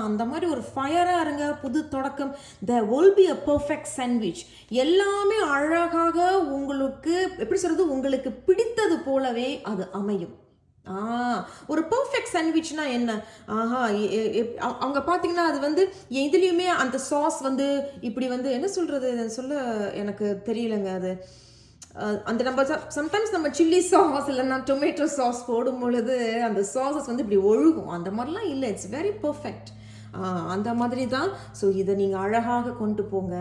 அந்த மாதிரி ஒரு ஃபயரா இருங்க. புது தொடக்கம். There will be a perfect sandwich. எல்லாமே அழகாக உங்களுக்கு எப்படி சொல்றது? உங்களுக்கு பிடித்தது போலவே அது அமையும். ஒரு பெர்ஃபெக்ட் சாண்ட்விச்னா என்ன? ஆஹா அவங்க பார்த்தீங்கன்னா அது வந்து எதுலேயுமே அந்த சாஸ் வந்து இப்படி வந்து என்ன சொல்கிறது சொல்ல எனக்கு தெரியலைங்க அது. அந்த நம்ம சம்டைம்ஸ் நம்ம சில்லி சாஸ் இல்லைன்னா டொமேட்டோ சாஸ் போடும் பொழுது அந்த சாஸஸ் வந்து இப்படி ஒழுகும். அந்த மாதிரிலாம் இல்லை. It's very perfect. அந்த மாதிரி தான். ஸோ இதை நீங்கள் அழகாக கொண்டு போங்க.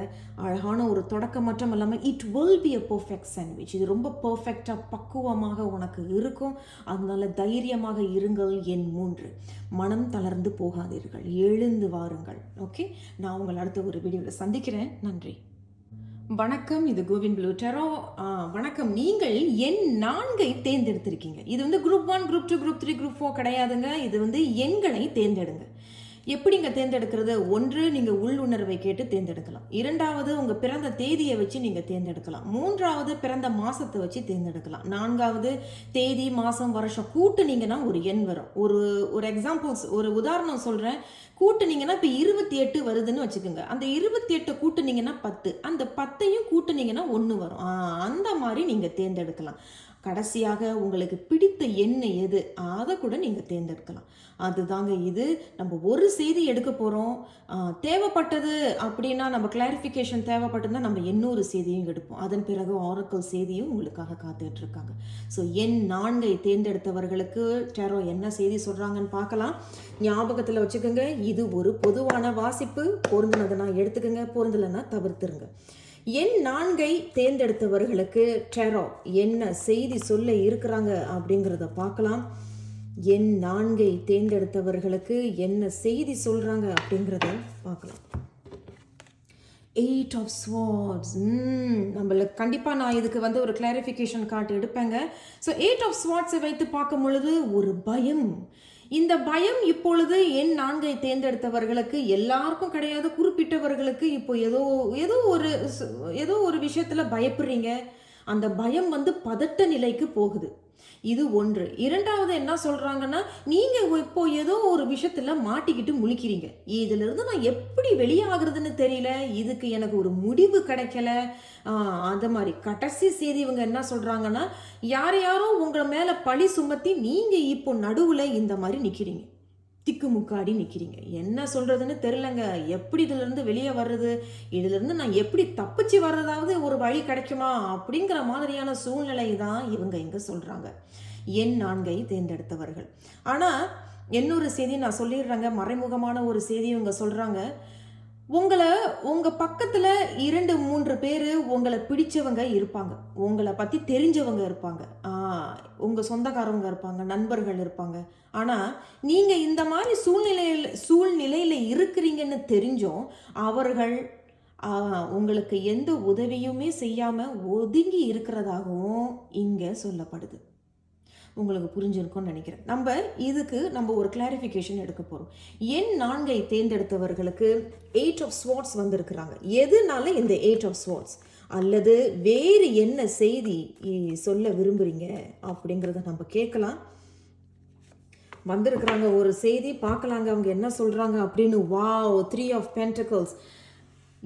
அழகான ஒரு தொடக்கம் மட்டும் இல்லாமல் it will be a perfect sandwich. இது ரொம்ப பர்ஃபெக்டாக பக்குவமாக உனக்கு இருக்கும். அதனால தைரியமாக இருங்கள். எண் 3, மனம் தளர்ந்து போகாதீர்கள். எழுந்து வாருங்கள். ஓகே, நான் உங்களை அடுத்த ஒரு வீடியோவில் சந்திக்கிறேன். நன்றி. வணக்கம், இது கோவின் ப்ளூ டெரோ. வணக்கம். நீங்கள் எண் 4 தேர்ந்தெடுத்திருக்கீங்க. இது வந்து குரூப் 1, குரூப் 2, குரூப் 3, குரூப் 4 கிடையாதுங்க. இது வந்து எண்களை தேர்ந்தெடுங்க. எப்படிங்க தேர்ந்தெடுக்கிறது? 1, நீங்கள் உள்ளுணர்வை கேட்டு தேர்ந்தெடுக்கலாம். 2வது உங்கள் பிறந்த தேதியை வச்சு நீங்கள் தேர்ந்தெடுக்கலாம். 3வது பிறந்த மாதத்தை வச்சு தேர்ந்தெடுக்கலாம். 4வது தேதி, மாதம், வருஷம் கூட்டுனீங்கன்னா ஒரு எண் வரும். ஒரு எக்ஸாம்பிள்ஸ், ஒரு உதாரணம் சொல்கிறேன். கூட்டுனீங்கன்னா இப்போ 28 வருதுன்னு வச்சுக்கோங்க. அந்த 28 கூட்டுனீங்கன்னா 10, அந்த 10ஐயும் கூட்டுனீங்கன்னா 1 வரும். அந்த மாதிரி நீங்கள் தேர்ந்தெடுக்கலாம். கடைசியாக உங்களுக்கு பிடித்த எண்ணெய் எது அதை கூட நீங்கள் தேர்ந்தெடுக்கலாம். அதுதாங்க இது. நம்ம ஒரு செய்தி எடுக்க போகிறோம். தேவைப்பட்டது அப்படின்னா நம்ம கிளாரிஃபிகேஷன் தேவைப்பட்டதுன்னா நம்ம இன்னொரு செய்தியும் எடுப்போம். அதன் பிறகு ஆரக்கிள் செய்தியும் உங்களுக்காக காத்துட்டு இருக்காங்க. ஸோ எண் 4 தேர்ந்தெடுத்தவர்களுக்கு டெரோ என்ன செய்தி சொல்கிறாங்கன்னு பார்க்கலாம். ஞாபகத்தில் வச்சுக்கோங்க, இது ஒரு பொதுவான வாசிப்பு. பொருந்தினதுன்னா எடுத்துக்கோங்க, பொருந்தலைன்னா தவிர்த்துருங்க. எண் 4 தேர்ந்தெடுத்தவர்களுக்கு டெரோ என்ன செய்தி சொல்ல இருக்கிறாங்க அப்படிங்கிறத பார்க்கலாம். எண் 4 தேர்ந்தெடுத்தவர்களுக்கு என்ன செய்தி சொல்கிறாங்க அப்படிங்கிறத பார்க்கலாம். 8 of Swords. நம்மளுக்கு கண்டிப்பாக நான் இதுக்கு வந்து ஒரு கிளாரிஃபிகேஷன் கார்டு எடுப்பேங்க. ஸோ 8 of Swordsஐ வைத்து பார்க்கும் பொழுது ஒரு பயம். இந்த பயம் இப்பொழுது எண் 4 தேர்ந்தெடுத்தவர்களுக்கு எல்லாருக்கும் கிடையாது. குறிப்பிட்டவர்களுக்கு இப்போ ஏதோ ஒரு விஷயத்துல பயப்படுறீங்க. அந்த பயம் வந்து பதட்ட நிலைக்கு போகுது. இது 1. 2வது என்ன சொல்றாங்கன்னா, நீங்க இப்போ ஏதோ ஒரு விஷயத்துல மாட்டிக்கிட்டு முழிக்கிறீங்க. இதுல இருந்து நான் எப்படி வெளியாகிறதுன்னு தெரியல, இதுக்கு எனக்கு ஒரு முடிவு கிடைக்கல. அந்த மாதிரி கடைசி செய்தி இவங்க என்ன சொல்றாங்கன்னா, யாரோ உங்களை மேல பழி சுமத்தி நீங்க இப்போ நடுவுல இந்த மாதிரி நிக்கிறீங்க. திக்குமுக்காடி நிற்கிறீங்க. என்ன சொல்கிறதுன்னு தெரிலங்க. எப்படி இதிலேருந்து வெளியே வர்றது, இதிலேருந்து நான் எப்படி தப்பிச்சு வர்றதாவது ஒரு வழி கிடைக்குமா அப்படிங்கிற மாதிரியான சூழ்நிலை தான் இவங்க இங்கே சொல்கிறாங்க, எண் 4 தேர்ந்தெடுத்தவர்கள். ஆனால் இன்னொரு செய்தி நான் சொல்லிடுறேங்க, மறைமுகமான ஒரு செய்தி இவங்க சொல்கிறாங்க. உங்கள் பக்கத்தில் 2, 3 பேர் உங்களை பிடிச்சவங்க இருப்பாங்க, உங்களை பற்றி தெரிஞ்சவங்க இருப்பாங்க, உங்கள் சொந்தக்காரவங்க இருப்பாங்க, நண்பர்கள் இருப்பாங்க. ஆனால் நீங்கள் இந்த மாதிரி சூழ்நிலையில் இருக்கிறீங்கன்னு தெரிஞ்சும் அவர்கள் உங்களுக்கு எந்த உதவியுமே செய்யாமல் ஒதுங்கி இருக்கிறதாகவும் இங்கே சொல்லப்படுது. உங்களுக்கு புரிஞ்சிருக்கும்னு நினைக்கிறேன். நம்ம ஒரு கிளாரிஃபிகேஷன் எடுக்க போகிறோம். எண் 4 தேர்ந்தெடுத்தவர்களுக்கு 8 of Swords வந்திருக்கிறாங்க. எதுனால இந்த 8 of Swords அல்லது வேறு என்ன செய்தி சொல்ல விரும்புகிறீங்க அப்படிங்கிறத நம்ம கேட்கலாம். வந்திருக்கிறாங்க ஒரு செய்தி பார்க்கலாங்க, அவங்க என்ன சொல்கிறாங்க அப்படின்னு. Wow, 3 of Pentacles.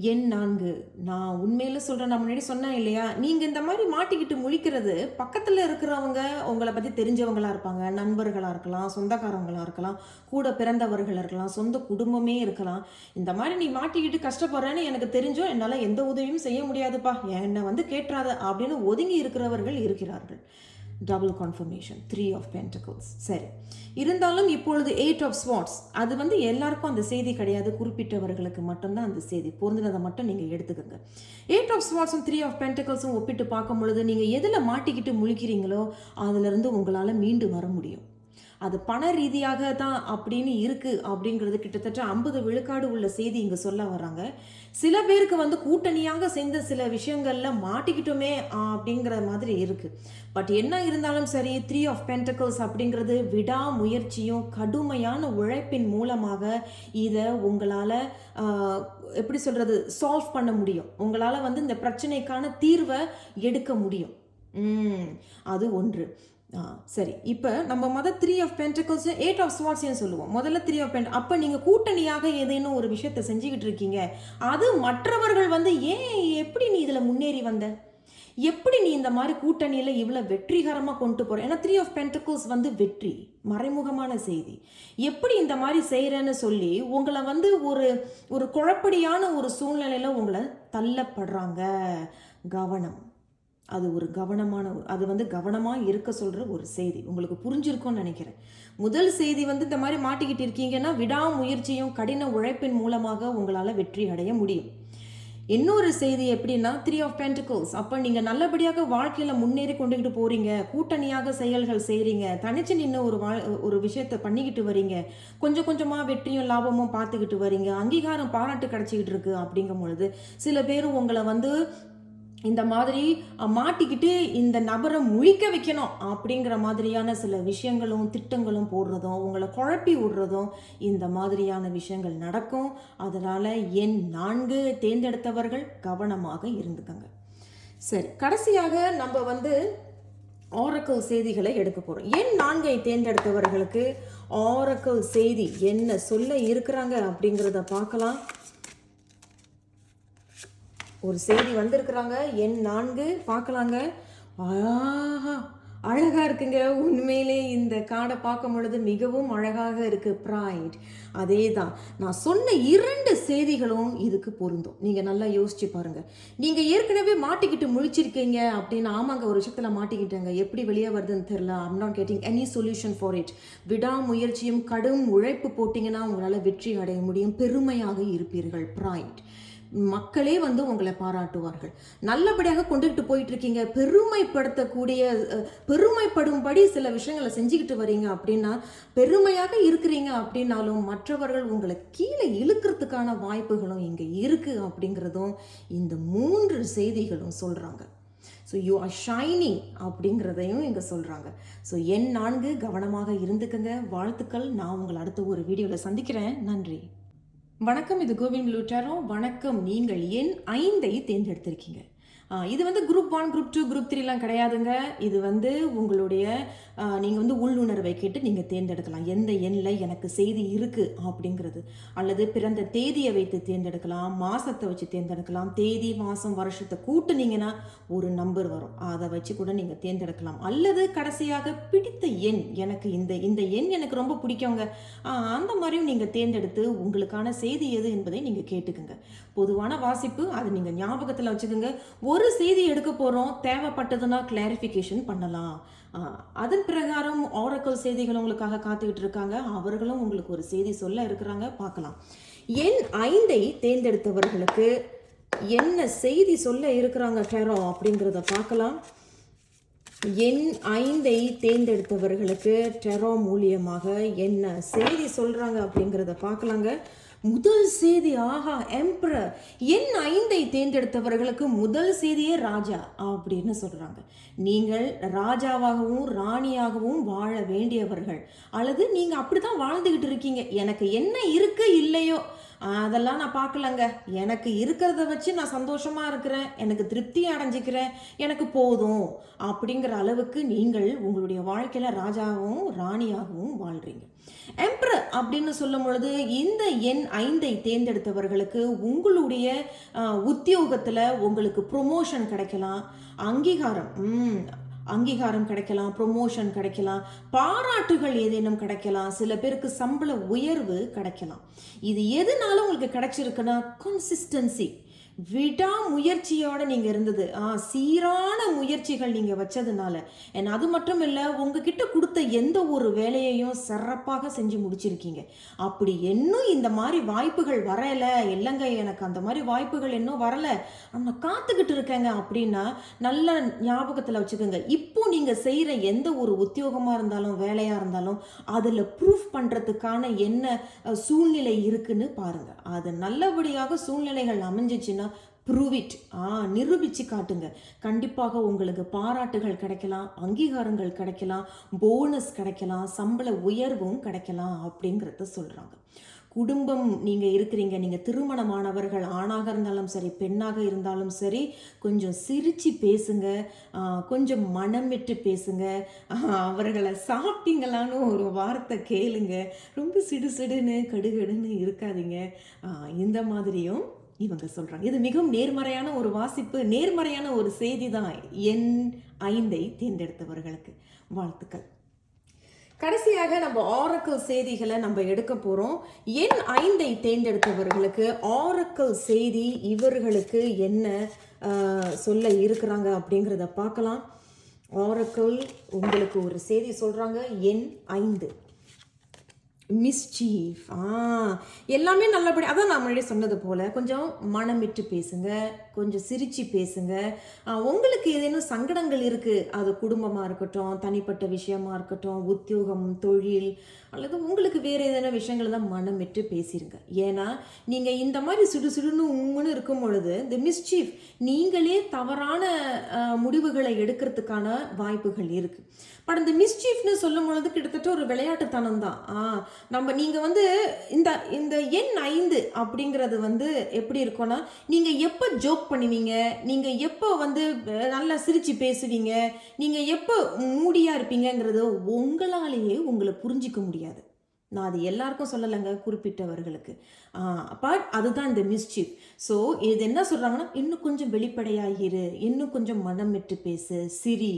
எண் 4. நான் உண்மையில் சொல்கிறேன், நான் முன்னாடி சொன்னேன் இல்லையா, நீங்கள் இந்த மாதிரி மாட்டிக்கிட்டு முழிக்கிறது பக்கத்தில் இருக்கிறவங்க உங்களை பற்றி தெரிஞ்சவங்களாக இருப்பாங்க, நண்பர்களாக இருக்கலாம், சொந்தக்காரவங்களாக இருக்கலாம், கூட பிறந்தவர்களாக இருக்கலாம், சொந்த குடும்பமே இருக்கலாம். இந்த மாதிரி நீ மாட்டிக்கிட்டு கஷ்டப்படுறேன்னு எனக்கு தெரிஞ்சோ என்னால் எந்த உதவியும் செய்ய முடியாதுப்பா, என்னை வந்து கேட்டுறாத அப்படின்னு ஒதுங்கி இருக்கிறவர்கள் இருக்கிறார்கள். Double confirmation, 3 of Pentacles. சரி, இருந்தாலும் இப்பொழுது 8 of Swords அது வந்து எல்லாருக்கும் அந்த செய்தி கிடையாது, குறிப்பிட்டவர்களுக்கு மட்டும்தான் அந்த செய்தி. பொருந்தினதை மட்டும் நீங்கள் எடுத்துக்கோங்க. 8 of Swordsம் 3 of Pentaclesம் ஒப்பிட்டு பார்க்கும் பொழுது நீங்கள் எதில் மாட்டிக்கிட்டு முழிக்கிறீங்களோ அதிலிருந்து உங்களால் மீண்டு வர முடியும். அது பண ரீதியாக தான் அப்படின்னு இருக்கு அப்படிங்கிறது கிட்டத்தட்ட 50 விழுக்காடு உள்ள செய்தி இங்க சொல்ல வராங்க. சில பேருக்கு வந்து கூட்டணியாக சேர்ந்த சில விஷயங்கள்ல மாட்டிக்கிட்டோமே அப்படிங்கிற மாதிரி இருக்கு. பட் என்ன இருந்தாலும் சரி, 3 ஆஃப் பென்டக்கிள்ஸ் அப்படிங்கிறது விடாமுயற்சியும் கடுமையான உழைப்பின் மூலமாக இதை உங்களால் எப்படி சொல்றது சால்வ் பண்ண முடியும். உங்களால் வந்து இந்த பிரச்சனைக்கான தீர்வை எடுக்க முடியும். அது ஒன்று. சரி, இப்போ நம்ம 3 ஆஃப் பென்டக்கிள்ஸ் 8 ஆஃப் ஸ்வார்ட்ஸ் சொல்லுவோம். முதல்ல 3 ஆஃப் பென்ட் அப்போ நீங்கள் கூட்டணியாக ஏதேனும் ஒரு விஷயத்தை செஞ்சுக்கிட்டு இருக்கீங்க. அது மற்றவர்கள் வந்து எப்படி நீ இதில் முன்னேறி வந்த, எப்படி நீ இந்த மாதிரி கூட்டணியில் இவ்வளோ வெற்றிகரமாக கொண்டு போகிற. ஏன்னா 3 ஆஃப் பென்டக்கிள்ஸ் வந்து வெற்றி, மறைமுகமான செய்தி. எப்படி இந்த மாதிரி செய்கிறேன்னு சொல்லி உங்களை வந்து ஒரு குழப்படியான ஒரு சூழ்நிலையில் உங்களை தள்ளப்படுறாங்க. கவனம். அது ஒரு அது வந்து கவனமாக இருக்க சொல்கிற ஒரு செய்தி. உங்களுக்கு புரிஞ்சிருக்கும்னு நினைக்கிறேன். முதல் செய்தி வந்து இந்த மாதிரி மாட்டிக்கிட்டு இருக்கீங்கன்னா விடாமுயற்சியும் கடின உழைப்பின் மூலமாக உங்களால் வெற்றி அடைய முடியும். இன்னொரு செய்தி எப்படின்னா 3 ஆஃப் பென்டக்கிள்ஸ். அப்போ நீங்கள் நல்லபடியாக வாழ்க்கையில் முன்னேறி கொண்டுகிட்டு போகிறீங்க, கூட்டணியாக செயல்கள் செய்கிறீங்க, தனிச்சு நின்று ஒரு விஷயத்தை பண்ணிக்கிட்டு வரீங்க, கொஞ்சம் கொஞ்சமாக வெற்றியும் லாபமும் பார்த்துக்கிட்டு வரீங்க, அங்கீகாரம் பாராட்டு கிடச்சிக்கிட்டு இருக்கு. அப்படிங்கும் பொழுது சில பேர் உங்களை வந்து இந்த மாதிரி மாட்டிக்கிட்டு இந்த நபரை முழிக்க வைக்கணும் அப்படிங்கிற மாதிரியான சில விஷயங்களும் திட்டங்களும் போடுறதும் உங்களை குழப்பி விடுறதும் இந்த மாதிரியான விஷயங்கள் நடக்கும். அதனால் எண் 4 தேர்ந்தெடுத்தவர்கள் கவனமாக இருந்துக்கங்க. சரி, கடைசியாக நம்ம வந்து ஆரக்கிள் செய்திகளை எடுக்க போகிறோம். எண் 4 தேர்ந்தெடுத்தவர்களுக்கு ஆரக்கிள் செய்தி என்ன சொல்ல இருக்கிறாங்க அப்படிங்கிறத பார்க்கலாம். ஒரு செய்தி வந்திருக்கிறாங்க. எண் 4 பார்க்கலாங்க. அழகாக இருக்குங்க. உண்மையிலே இந்த கார்டை பார்க்கும் பொழுது மிகவும் அழகாக இருக்குது. ப்ரைட். அதே தான் நான் சொன்ன 2 செய்திகளும் இதுக்கு பொருந்தும். நீங்கள் நல்லா யோசிச்சு பாருங்கள். நீங்கள் ஏற்கனவே மாட்டிக்கிட்டு முழிச்சிருக்கீங்க அப்படின்னு. ஆமாங்க, ஒரு விஷயத்தில் மாட்டிக்கிட்டேங்க, எப்படி வெளியே வருதுன்னு தெரியல. I'm not getting any solution for it. விடாமுயற்சியும் கடும் உழைப்பு போட்டிங்கன்னா உங்களால் வெற்றி அடைய முடியும். பெருமையாக இருப்பீர்கள். ப்ரைட். மக்களே வந்து உங்களை பாராட்டுவார்கள். நல்லபடியாக கொண்டுகிட்டு போயிட்டு இருக்கீங்க. பெருமைப்படும்படி சில விஷயங்களை செஞ்சுக்கிட்டு வரீங்க அப்படின்னா, பெருமையாக இருக்கிறீங்க அப்படின்னாலும் மற்றவர்கள் உங்களை கீழே இழுக்கிறதுக்கான வாய்ப்புகளும் இங்கே இருக்கு அப்படிங்கிறதும் இந்த 3 செய்திகளும் சொல்றாங்க. ஸோ யூ ஆர் ஷைனிங் அப்படிங்கிறதையும் இங்கே சொல்கிறாங்க. ஸோ எண் 4 கவனமாக இருந்துக்கங்க. வாழ்த்துக்கள். நான் உங்களை அடுத்த ஒரு வீடியோவில் சந்திக்கிறேன். நன்றி. வணக்கம், இது கோவின் ப்ளூ டேரோ. வணக்கம். நீங்கள் எண் 5 தேர்ந்தெடுத்திருக்கீங்க. இது வந்து குரூப் 1, குரூப் 2, குரூப் 3லாம் கிடையாதுங்க. இது வந்து உங்களுடைய நீங்கள் வந்து உள்ளுணர்வை கேட்டு நீங்கள் தேர்ந்தெடுக்கலாம். எந்த எண்ணில் எனக்கு செய்தி இருக்குது அப்படிங்கிறது. அல்லது பிறந்த தேதியை வைத்து தேர்ந்தெடுக்கலாம், மாதத்தை வச்சு தேர்ந்தெடுக்கலாம். தேதி, மாதம், வருஷத்தை கூட்டுனீங்கன்னா ஒரு நம்பர் வரும். அதை வச்சு கூட நீங்கள் தேர்ந்தெடுக்கலாம். அல்லது கடைசியாக பிடித்த எண், எனக்கு இந்த எண் எனக்கு ரொம்ப பிடிக்குங்க, அந்த மாதிரியும் நீங்கள் தேர்ந்தெடுத்து உங்களுக்கான செய்தி எது என்பதை நீங்கள் கேட்டுக்குங்க. பொதுவான வாசிப்பு, அது நீங்கள் ஞாபகத்தில் வச்சுக்கோங்க. ஒரு செய்தி எடுக்க போகிறோம், தேவைப்பட்டதுன்னா கிளாரிஃபிகேஷன் பண்ணலாம். அதன் பிரகாரம் ஆரக்கிள் செய்திகள் உங்களுக்காக காத்துக்கிட்டு இருக்காங்க. அவர்களும் உங்களுக்கு ஒரு செய்தி சொல்ல இருக்கிறாங்க. பார்க்கலாம். எண் 5 தேர்ந்தெடுத்தவர்களுக்கு என்ன செய்தி சொல்ல இருக்கிறாங்க டேரோ அப்படிங்கிறத பார்க்கலாம். எண் 5 தேர்ந்தெடுத்தவர்களுக்கு டெரோ மூலியமாக என்ன செய்தி சொல்றாங்க அப்படிங்கிறத பார்க்கலாங்க. முதல் செய்தி, ஆஹா, எம்பரர். எண் 5 தேர்ந்தெடுத்தவர்களுக்கு முதல் செய்தியே ராஜா அப்படின்னு சொல்றாங்க. நீங்கள் ராஜாவாகவும் ராணியாகவும் வாழ வேண்டியவர்கள், அல்லது நீங்க அப்படிதான் வாழ்ந்துகிட்டு இருக்கீங்க. எனக்கு என்ன இருக்கு இல்லையோ அதெல்லாம் நான் பார்க்கலங்க, எனக்கு இருக்கிறத வச்சு நான் சந்தோஷமா இருக்கிறேன், எனக்கு திருப்தி அடைஞ்சிக்கிறேன், எனக்கு போதும் அப்படிங்கிற அளவுக்கு நீங்கள் உங்களுடைய வாழ்க்கையில ராஜாவும் ராணியாகவும் வாழ்றீங்க. எம்பரர் அப்படின்னு சொல்லும் பொழுது இந்த எண் 5 தேர்ந்தெடுத்தவர்களுக்கு உங்களுடைய உத்தியோகத்துல உங்களுக்கு ப்ரொமோஷன் கிடைக்கலாம், அங்கீகாரம் கிடைக்கலாம், ப்ரொமோஷன் கிடைக்கலாம், பாராட்டுகள் ஏதேனும் கிடைக்கலாம், சில பேருக்கு சம்பள உயர்வு கிடைக்கலாம். இது எதுனாலும் உங்களுக்கு கிடைச்சிருக்குன்னா கன்சிஸ்டன்சி, விடாமுயற்சியோட நீங்க இருந்தது, சீரான முயற்சிகள் நீங்க வச்சதுனால, அது மட்டும் இல்ல, உங்ககிட்ட கொடுத்த எந்த ஒரு வேலையையும் சிறப்பாக செஞ்சு முடிச்சிருக்கீங்க. அப்படி இன்னும் இந்த மாதிரி வாய்ப்புகள் வரல, இல்லைங்க எனக்கு அந்த மாதிரி வாய்ப்புகள் இன்னும் வரல, நான் காத்துக்கிட்டு இருக்கேங்க அப்படின்னா நல்ல ஞாபகத்தில் வச்சுக்கோங்க. இப்போ நீங்க செய்யற எந்த ஒரு உத்தியோகமா இருந்தாலும் வேலையா இருந்தாலும் அதுல ப்ரூஃப் பண்றதுக்கான என்ன சூழ்நிலை இருக்குன்னு பாருங்க. அது நல்லபடியாக சூழ்நிலைகள் அமைஞ்சிச்சுன்னா ப்ரூவ் இட், நிரூபிச்சு காட்டுங்க. கண்டிப்பாக உங்களுக்கு பாராட்டுகள் கிடைக்கலாம், அங்கீகாரங்கள் கிடைக்கலாம், போனஸ் கிடைக்கலாம், சம்பள உயர்வும் கிடைக்கலாம் அப்படிங்கிறத சொல்றாங்க. குடும்பம் நீங்கள் இருக்கிறீங்க, நீங்கள் திருமணமானவர்கள், ஆணாக இருந்தாலும் சரி பெண்ணாக இருந்தாலும் சரி, கொஞ்சம் சிரித்து பேசுங்க, கொஞ்சம் மனம் விட்டு பேசுங்க, அவர்களை சாப்பிட்டீங்களான்னு ஒரு வார்த்தை கேளுங்க, ரொம்ப சிடுசிடுன்னு கடுகடுன்னு இருக்காதீங்க. இந்த மாதிரியும் இவங்க சொல்கிறாங்க. இது மிகவும் நேர்மறையான ஒரு வாசிப்பு, நேர்மறையான ஒரு செய்தி தான் எண் 5ஐ தேர்ந்தெடுத்தவர்களுக்கு. வாழ்த்துக்கள். கடைசியாக நம்ம ஆரக்கிள் செய்திகளை நம்ம எடுக்க போகிறோம். எண் 5ஐ தேர்ந்தெடுத்தவர்களுக்கு ஆரக்கிள் செய்தி இவர்களுக்கு என்ன சொல்ல இருக்கிறாங்க அப்படிங்கிறத பார்க்கலாம். ஆரக்கிள் உங்களுக்கு ஒரு செய்தி சொல்கிறாங்க. எண் 5 மிஸ்சீஃப். எல்லாமே நல்லபடி, அதான் நான் முன்னாடி சொன்னது போல் கொஞ்சம் மனம் விட்டு பேசுங்க, கொஞ்சம் சிரித்து பேசுங்க. உங்களுக்கு ஏதேனும் சங்கடங்கள் இருக்குது, அது குடும்பமாக இருக்கட்டும், தனிப்பட்ட விஷயமா இருக்கட்டும், உத்தியோகம், தொழில், அல்லது உங்களுக்கு வேறு ஏதேனும் விஷயங்கள் தான் மனம் விட்டு பேசிடுங்க. ஏன்னா நீங்கள் இந்த மாதிரி சுடுசுடுன்னு உங்கன்னு இருக்கும் பொழுது இந்த மிஸ்சீஃப் நீங்களே தவறான முடிவுகளை எடுக்கிறதுக்கான வாய்ப்புகள் இருக்குது. பட் இந்த மிஸ்சீஃப்னு சொல்லும் பொழுது கிட்டத்தட்ட ஒரு விளையாட்டுத்தனம் தான். நீங்கள் வந்து இந்த இந்த எண் 5 அப்படிங்கிறது வந்து எப்படி இருக்கும்னா, நீங்கள் எப்போ ஜோக் பண்ணுவீங்க, நீங்கள் எப்போ வந்து நல்லா சிரித்து பேசுவீங்க, நீங்கள் எப்போ மூடியாக இருப்பீங்கிறது உங்களாலேயே உங்களை புரிஞ்சிக்க முடியாது. நான் அது எல்லாருக்கும் சொல்லலைங்க, குறிப்பிட்டவர்களுக்கு. பட் அதுதான் இந்த மிஸ்சீஃப். ஸோ இது என்ன சொல்கிறாங்கன்னா, இன்னும் கொஞ்சம் வெளிப்படையாகிரு, இன்னும் கொஞ்சம் மனம் விட்டு பேசு, சிரி,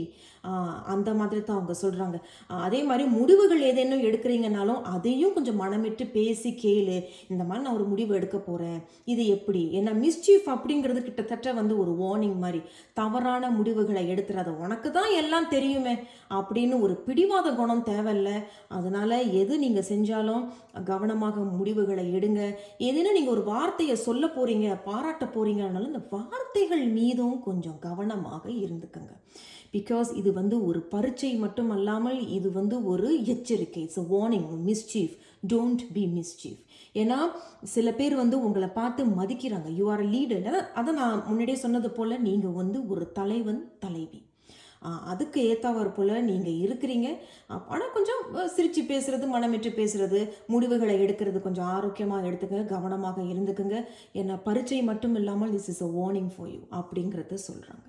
அந்த மாதிரி தான் அவங்க சொல்கிறாங்க. அதே மாதிரி முடிவுகள் ஏதேனும் எடுக்கிறீங்கனாலும் அதையும் கொஞ்சம் மனமிட்டு பேசி கேளு, இந்த மாதிரி நான் ஒரு முடிவு எடுக்க போகிறேன், இது எப்படி. ஏன்னா மிஸ்சீஃப் அப்படிங்கிறது கிட்டத்தட்ட வந்து ஒரு வார்னிங் மாதிரி. தவறான முடிவுகளை எடுத்துறாத, உனக்கு தான் எல்லாம் தெரியுமே அப்படின்னு ஒரு பிடிவாத குணம் தேவையில்லை. அதனால் எது நீங்கள் செஞ்சாலும் கவனமாக முடிவுகளை எடுங்க. ஏதேனும் நீங்கள் ஒரு வார்த்தையை சொல்ல போகிறீங்க, பாராட்ட போகிறீங்கனாலும் இந்த வார்த்தைகள் மீதும் கொஞ்சம் கவனமாக இருந்துக்கங்க. பிகாஸ் இது வந்து ஒரு பரீட்சை மட்டும் அல்லாமல் இது வந்து ஒரு எச்சரிக்கை. It's a warning. Mischief, don't be mischief. ஏன்னா சில பேர் வந்து உங்களை பார்த்து மதிக்கிறாங்க, யூ ஆர் அ லீடர். அதை நான் முன்னாடியே சொன்னது போல் நீங்கள் வந்து ஒரு தலைவன், தலைவி, அதுக்கு ஏற்றவர் போல் நீங்கள் இருக்கிறீங்க. ஆனால் கொஞ்சம் சிரித்து பேசுகிறது, மனமிட்டு பேசுகிறது, முடிவுகளை எடுக்கிறது கொஞ்சம் ஆரோக்கியமாக எடுத்துக்கங்க, கவனமாக இருந்துக்குங்க. ஏன்னா பரீட்சை மட்டும் இல்லாமல் this is a warning for you அப்படிங்கிறத சொல்கிறாங்க.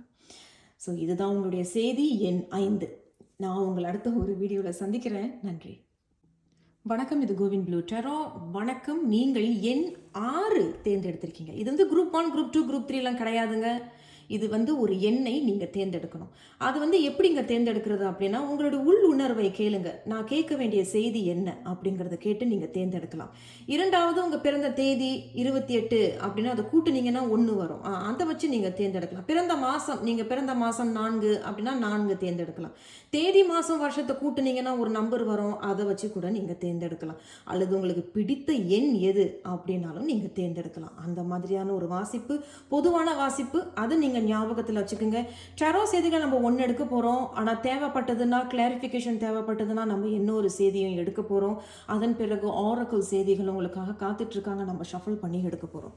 ஸோ இதுதான் உங்களுடைய செய்தி எண் 5. நான் உங்களை அடுத்த ஒரு வீடியோவில் சந்திக்கிறேன். நன்றி, வணக்கம். இது கோவிந்த் ப்ளூ டேரோ. வணக்கம். நீங்கள் எண் 6 தேர்ந்தெடுத்திருக்கீங்க. இது வந்து குரூப் 1, குரூப் 2, குரூப் 3 கிடையாதுங்க. இது வந்து ஒரு எண்ணை நீங்கள் தேர்ந்தெடுக்கணும். அது வந்து எப்படிங்க தேர்ந்தெடுக்கிறது அப்படின்னா, உங்களோட உள் உணர்வை கேளுங்க. நான் கேட்க வேண்டிய செய்தி என்ன அப்படிங்கிறத கேட்டு நீங்கள் தேர்ந்தெடுக்கலாம். இரண்டாவது, உங்கள் பிறந்த தேதி 28 அப்படின்னா அதை கூட்டுனீங்கன்னா 1 வரும், அதை வச்சு நீங்கள் தேர்ந்தெடுக்கலாம். பிறந்த மாதம், நீங்கள் பிறந்த மாதம் 4 அப்படின்னா 4 தேர்ந்தெடுக்கலாம். தேதி, மாதம், வருஷத்தை கூட்டுனீங்கன்னா ஒரு நம்பர் வரும், அதை வச்சு கூட நீங்கள் தேர்ந்தெடுக்கலாம். அல்லது உங்களுக்கு பிடித்த எண் எது அப்படின்னாலும் நீங்கள் தேர்ந்தெடுக்கலாம். அந்த மாதிரியான ஒரு வாசிப்பு, பொதுவான வாசிப்பு, அது நீங்கள் ஞாபகத்தில் வச்சுக்கோங்க. டேரோ செய்திகள் நம்ம 1 எடுக்க போகிறோம். ஆனால் தேவைப்பட்டதுன்னா, கிளாரிஃபிகேஷன் தேவைப்பட்டதுன்னா நம்ம இன்னொரு செய்தியும் எடுக்க போகிறோம். அதன் பிறகு ஆரக்கிள் செய்திகள் உங்களுக்காக காத்துட்ருக்காங்க, நம்ம ஷஃபிள் பண்ணி எடுக்க போகிறோம்.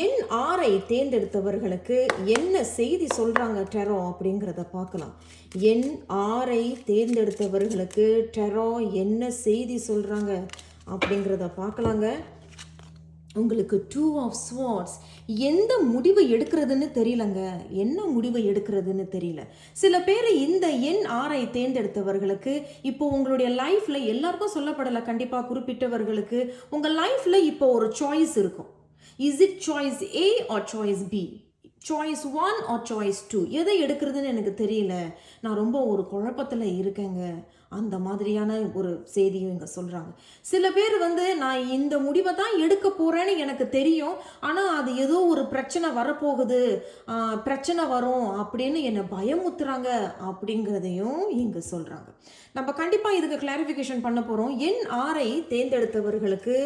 எண் 6ஐ தேர்ந்தெடுத்தவர்களுக்கு என்ன செய்தி சொல்கிறாங்க டேரோ அப்படிங்கிறத பார்க்கலாம். எண் 6ஐ தேர்ந்தெடுத்தவர்களுக்கு டேரோ என்ன செய்தி சொல்கிறாங்க அப்படிங்கிறத பார்க்கலாங்க. உங்களுக்கு 2 ஆஃப் ஸ்வார்ட்ஸ். எந்த முடிவை எடுக்கிறதுன்னு தெரியலங்க, என்ன முடிவை எடுக்கிறதுன்னு தெரியல. சில பேர் இந்த எண் 6ஐ தேர்ந்தெடுத்தவர்களுக்கு இப்போ உங்களுடைய லைஃப்பில், எல்லாருக்கும் சொல்லப்படலை, கண்டிப்பாக குறிப்பிட்டவர்களுக்கு உங்கள் லைஃப்பில் இப்போ ஒரு சாய்ஸ் இருக்கும். Is it choice A or choice B? Choice 1 or choice 2 எதை எடுக்கிறதுன்னு எனக்கு தெரியல, நான் ரொம்ப ஒரு குழப்பத்தில் இருக்கேங்க, அந்த மாதிரியான ஒரு செய்தியும் இங்கே சொல்கிறாங்க. சில பேர் நான் இந்த முடிவை தான் எடுக்க போகிறேன்னு எனக்கு தெரியும், ஆனால் அது ஏதோ ஒரு பிரச்சனை வரப்போகுது, பிரச்சனை வரும் அப்படின்னு என்னை பயமுத்துறாங்க அப்படிங்கிறதையும் இங்கே சொல்கிறாங்க. நம்ம கண்டிப்பாக இதுக்கு கிளாரிஃபிகேஷன் பண்ண போகிறோம். எண் 6ஐ தேர்ந்தெடுத்தவர்களுக்கு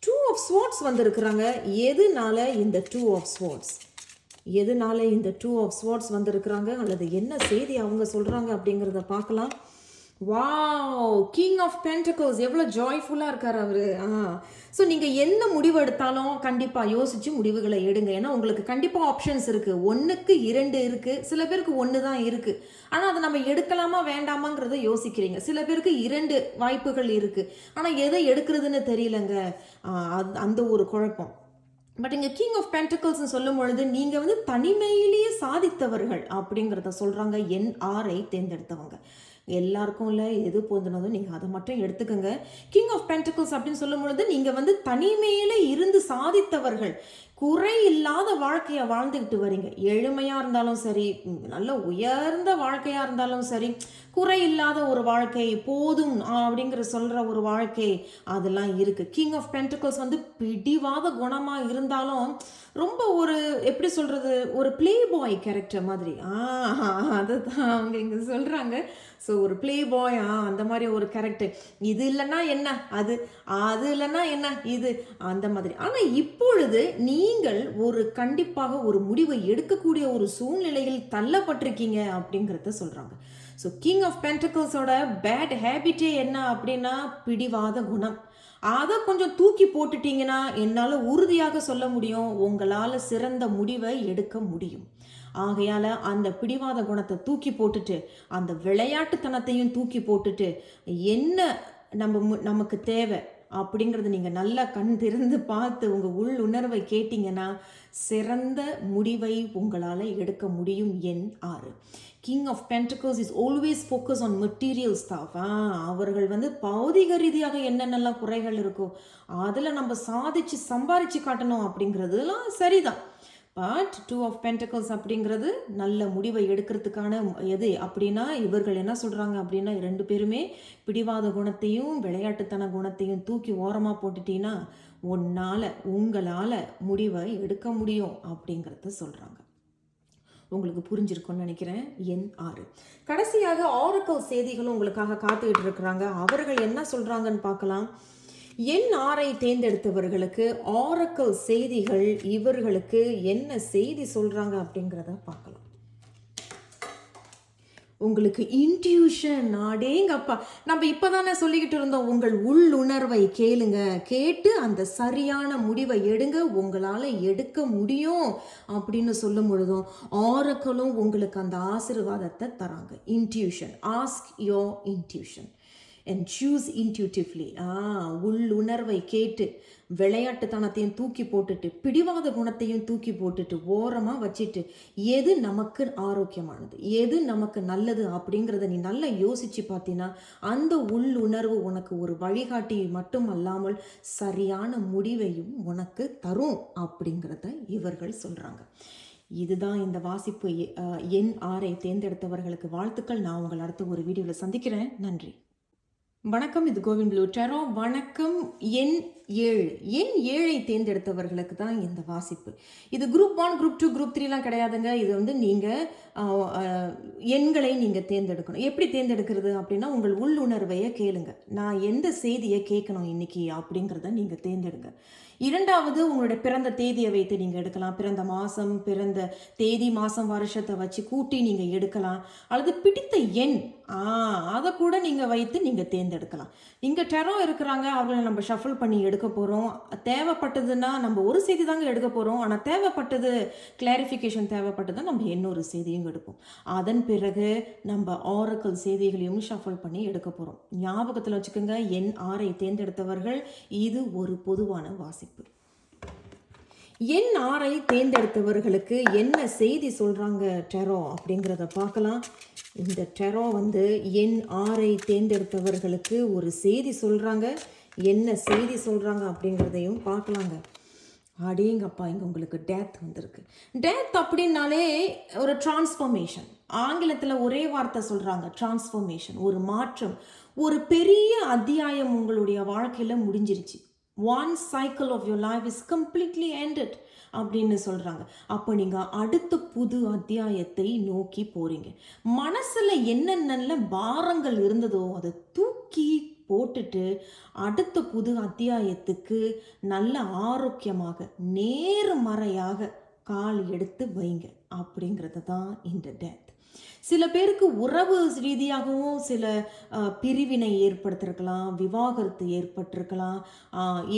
2 ஆஃப் ஸ்வார்ட்ஸ் வந்திருக்கிறாங்க. எதனால இந்த 2 ஆஃப் ஸ்வார்ட்ஸ், எதனால இந்த 2 ஆஃப் ஸ்வார்ட்ஸ் வந்திருக்கிறாங்க, அல்லது என்ன செய்தி அவங்க சொல்கிறாங்க அப்படிங்கிறத பார்க்கலாம். வாவ், கிங் ஆஃப் பென்டக்கிள்ஸ் எவ்வளோ ஜாய்ஃபுல்லாக இருக்கார் அவர். ஸோ நீங்கள் என்ன முடிவு எடுத்தாலும் கண்டிப்பாக யோசித்து முடிவுகளை எடுங்க. ஏன்னா உங்களுக்கு கண்டிப்பாக ஆப்ஷன்ஸ் இருக்குது. 1க்கு 2 இருக்குது, சில பேருக்கு 1 தான் இருக்குது. ஆனால் அதை நம்ம எடுக்கலாமா வேண்டாமாங்கிறத யோசிக்கிறீங்க. சில பேருக்கு 2 வாய்ப்புகள் இருக்குது, ஆனால் எதை எடுக்கிறதுன்னு தெரியலங்க, அந்த ஒரு குழப்பம். பட் இங்கே கிங் ஆஃப் பென்டக்கிள்ஸ்னு சொல்லும் பொழுது நீங்கள் தனிமையிலேயே சாதித்தவர்கள் அப்படிங்கிறத சொல்கிறாங்க. எண் 6ஐ தேர்ந்தெடுத்தவங்க எல்லாருக்கும் இல்லை, எது பொருந்தினதும் நீங்கள் அதை மட்டும் எடுத்துக்கோங்க. கிங் ஆஃப் பென்டக்கிள்ஸ் அப்படின்னு சொல்லும் பொழுது நீங்கள் தனிமையில இருந்து சாதித்தவர்கள், குறை இல்லாத வாழ்க்கையை வாழ்ந்துக்கிட்டு வரீங்க. எளிமையாக இருந்தாலும் சரி, நல்ல உயர்ந்த வாழ்க்கையாக இருந்தாலும் சரி, குறை இல்லாத ஒரு வாழ்க்கை போதும் அப்படிங்கிற சொல்கிற ஒரு வாழ்க்கை அதெல்லாம் இருக்குது. கிங் ஆஃப் பென்டக்கிள்ஸ் பிடிவாத குணமாக இருந்தாலும் ரொம்ப ஒரு எப்படி சொல்கிறது, ஒரு பிளே பாய் கேரக்டர் மாதிரி. அதுதான் அவங்க இங்கே சொல்கிறாங்க. ஸோ ஒரு பிளே பாய், அந்த மாதிரி ஒரு கேரக்டர். இது இல்லைன்னா என்ன அது, அது இல்லைன்னா என்ன இது, அந்த மாதிரி. ஆனால் இப்பொழுது நீங்கள் கண்டிப்பாக ஒரு முடிவை எடுக்கக்கூடிய ஒரு சூழ்நிலையில் தள்ளப்பட்டிருக்கீங்க அப்படிங்கிறத சொல்கிறாங்க. ஸோ கிங் ஆஃப் பென்டக்கிள்ஸோட பேட் ஹேபிட்டே என்ன அப்படின்னா பிடிவாத குணம். அதை கொஞ்சம் தூக்கி போட்டுட்டீங்கன்னா என்னால் உறுதியாக சொல்ல முடியும், உங்களால் சிறந்த முடிவை எடுக்க முடியும். ஆகையால் அந்த பிடிவாத குணத்தை தூக்கி போட்டுட்டு, அந்த விளையாட்டுத்தனத்தையும் தூக்கி போட்டுட்டு, என்ன நமக்கு தேவை அப்படிங்கிறத நீங்கள் நல்லா கண் திறந்து பார்த்து உங்கள் உள் உணர்வை கேட்டிங்கன்னா சிறந்த முடிவை உங்களால் எடுக்க முடியும். எண் 6 king of pentacles is always focus on material stuff. அவர்கள் பௌதிக ரீதியாக என்னென்னலாம் குறைகள் இருக்கோ அதில் நம்ம சாதிச்சு சம்பாதிச்சு காட்டணும் அப்படிங்கிறதுலாம் சரிதான். பட் 2 ஆஃப் பென்டக்கிள்ஸ் அப்படிங்கிறது நல்ல முடிவை எடுக்கிறதுக்கான எது அப்படின்னா, இவர்கள் என்ன சொல்கிறாங்க அப்படின்னா, 2 பேருமே பிடிவாத குணத்தையும் விளையாட்டுத்தன குணத்தையும் தூக்கி ஓரமாக போட்டுட்டீங்கன்னா உங்களால் முடிவை எடுக்க முடியும் அப்படிங்கிறத சொல்கிறாங்க. உங்களுக்கு புரிஞ்சிருக்கும்னு நினைக்கிறேன். எண் 6 கடைசியாக ஆரக்கிள் செய்திகளும் உங்களுக்காக காத்துக்கிட்டு இருக்கிறாங்க. அவர்கள் என்ன சொல்கிறாங்கன்னு பார்க்கலாம். எண் 6ஐ தேர்ந்தெடுத்தவர்களுக்கு ஆரக்கிள் செய்திகள் இவர்களுக்கு என்ன செய்தி சொல்கிறாங்க அப்படிங்கிறத பார்க்கலாம். உங்களுக்கு இன்ட்யூஷன், அடேங்கப்பா, நம்ம இப்போ தானே சொல்லிக்கிட்டு இருந்தோம், உங்கள் உள்ளுணர்வை கேளுங்க, கேட்டு அந்த சரியான முடிவை எடுங்க, உங்களால் எடுக்க முடியும் அப்படின்னு சொல்லும் பொழுதும் ஆரக்கிளும் உங்களுக்கு அந்த ஆசீர்வாதத்தை தராங்க. Intuition, ask your intuition and choose intuitively. உள்ளுணர்வை கேட்டு விளையாட்டுத்தனத்தையும் தூக்கி போட்டுட்டு பிடிவாத குணத்தையும் தூக்கி போட்டுட்டு ஓரமாக வச்சுட்டு எது நமக்கு ஆரோக்கியமானது, எது நமக்கு நல்லது அப்படிங்கிறத நீ நல்லா யோசிச்சு பார்த்தீங்கன்னா அந்த உள்ளுணர்வு உனக்கு ஒரு வழிகாட்டி மட்டும் அல்லாமல் சரியான முடிவையும் உனக்கு தரும் அப்படிங்கிறத இவர்கள் சொல்கிறாங்க. இதுதான் இந்த வாசிப்பு. எண் 6ஐ தேர்ந்தெடுத்தவர்களுக்கு வாழ்த்துக்கள். நான் உங்களை அடுத்த ஒரு வீடியோவில் சந்திக்கிறேன். நன்றி, வணக்கம். இது கோவின் ப்ளூ டேரோ. வணக்கம். எண் 7, எண் 7ஐ தேர்ந்தெடுத்தவர்களுக்கு தான் இந்த வாசிப்பு. இது குரூப் 1, குரூப் 2, குரூப் 3லாம் கிடையாதுங்க. இது நீங்கள் எண்களை நீங்கள் தேர்ந்தெடுக்கணும். எப்படி தேர்ந்தெடுக்கிறது அப்படின்னா, உங்கள் உள்ளுணர்வையை கேளுங்க, நான் எந்த செய்தியை கேட்கணும் இன்னைக்கு அப்படிங்கிறத நீங்கள் தேர்ந்தெடுங்க. 2வது, உங்களுடைய பிறந்த தேதியை வைத்து நீங்கள் எடுக்கலாம். பிறந்த மாதம், பிறந்த தேதி, மாதம், வருஷத்தை வச்சு கூட்டி நீங்கள் எடுக்கலாம். அல்லது பிடித்த எண் அதை கூட நீங்கள் வைத்து நீங்கள் தேர்ந்தெடுக்கலாம். இங்கே டெரோ இருக்கிறாங்க, அவர்களை நம்ம ஷஃபிள் பண்ணி எடுக்க போகிறோம். தேவைப்பட்டதுன்னா நம்ம ஒரு செய்தி தாங்க எடுக்க போகிறோம், ஆனால் தேவைப்பட்டது கிளாரிஃபிகேஷன் தேவைப்பட்டது நம்ம இன்னொரு செய்தியும் எடுப்போம். அதன் பிறகு நம்ம ஆரக்கிள் செய்திகளையும் ஷஃபிள் பண்ணி எடுக்க போகிறோம். ஞாபகத்தில் வச்சுக்கோங்க, எண் 6ஐ தேர்ந்தெடுத்தவர்கள் இது ஒரு பொதுவான வாசிப்பு. எண் 6ஐ தேர்ந்தெடுத்தவர்களுக்கு என்ன செய்தி சொல்கிறாங்க டெரோ அப்படிங்கிறத பார்க்கலாம். இந்த டெரோ எண் 6ஐ தேர்ந்தெடுத்தவர்களுக்கு ஒரு செய்தி சொல்கிறாங்க. என்ன செய்தி சொல்கிறாங்க அப்படிங்கிறதையும் பார்க்கலாங்க. அடேங்கப்பா, இங்கே உங்களுக்கு டெத் வந்திருக்கு. டெத் அப்படின்னாலே ஒரு டிரான்ஸ்ஃபர்மேஷன். ஆங்கிலத்தில் ஒரே வார்த்தை சொல்கிறாங்க, டிரான்ஸ்ஃபர்மேஷன், ஒரு மாற்றம். ஒரு பெரிய அத்தியாயம் உங்களுடைய வாழ்க்கையில் முடிஞ்சிருச்சு. One cycle of your life is completely ended அப்படின்னு சொல்கிறாங்க. அப்போ நீங்கள் அடுத்த புது அத்தியாயத்தை நோக்கி போகிறீங்க. மனசில் என்னென்ன பாரங்கள் இருந்ததோ அதை தூக்கி போட்டுட்டு அடுத்த புது அத்தியாயத்துக்கு நல்ல ஆரோக்கியமாக நேர்மறையாக கால் எடுத்து வைங்க அப்படிங்கிறது தான் இந்த டெத். சில பேருக்கு உறவு ரீதியாகவும் சில பிரிவினை ஏற்படுத்திருக்கலாம், விவாகரத்து ஏற்பட்டிருக்கலாம்.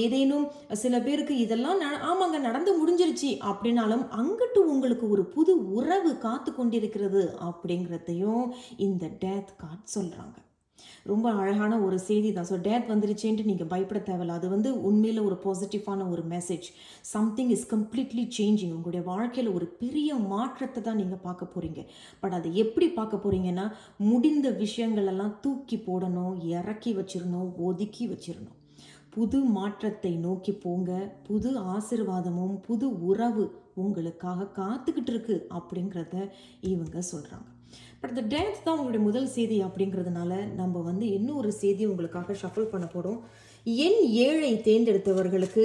ஏதேனும் சில பேருக்கு இதெல்லாம் ஆமாங்க நடந்து முடிஞ்சிருச்சு அப்படின்னாலும் அங்கிட்டு உங்களுக்கு ஒரு புது உறவு காத்து கொண்டிருக்கிறது அப்படிங்கிறதையும் இந்த டெத் கார்டு சொல்கிறாங்க. ரொம்ப அழகான ஒரு செய்தி தான். ஸோ டேத் வந்துருச்சேன்ட்டு நீங்கள் பயப்பட தேவையில்ல. அது உண்மையில் ஒரு பாசிட்டிவான ஒரு message. Something is completely changing. உங்களுடைய வாழ்க்கையில் ஒரு பெரிய மாற்றத்தை தான் நீங்கள் பார்க்க போகிறீங்க. பட் அதை எப்படி பார்க்க போகிறீங்கன்னா, முடிந்த விஷயங்களெல்லாம் தூக்கி போடணும், இறக்கி வச்சிடணும், ஒதுக்கி வச்சிடணும். புது மாற்றத்தை நோக்கி போங்க. புது ஆசீர்வாதமும் புது உறவு உங்களுக்காக காத்துக்கிட்டு இருக்கு அப்படிங்கிறத இவங்க சொல்கிறாங்க. பட் இந்த டேத் தான் உங்களுடைய முதல் செய்தி அப்படிங்கிறதுனால நம்ம இன்னும் ஒரு செய்தி உங்களுக்காக ஷஃபிள் பண்ண போகிறோம். எண் 7ஐ தேர்ந்தெடுத்தவர்களுக்கு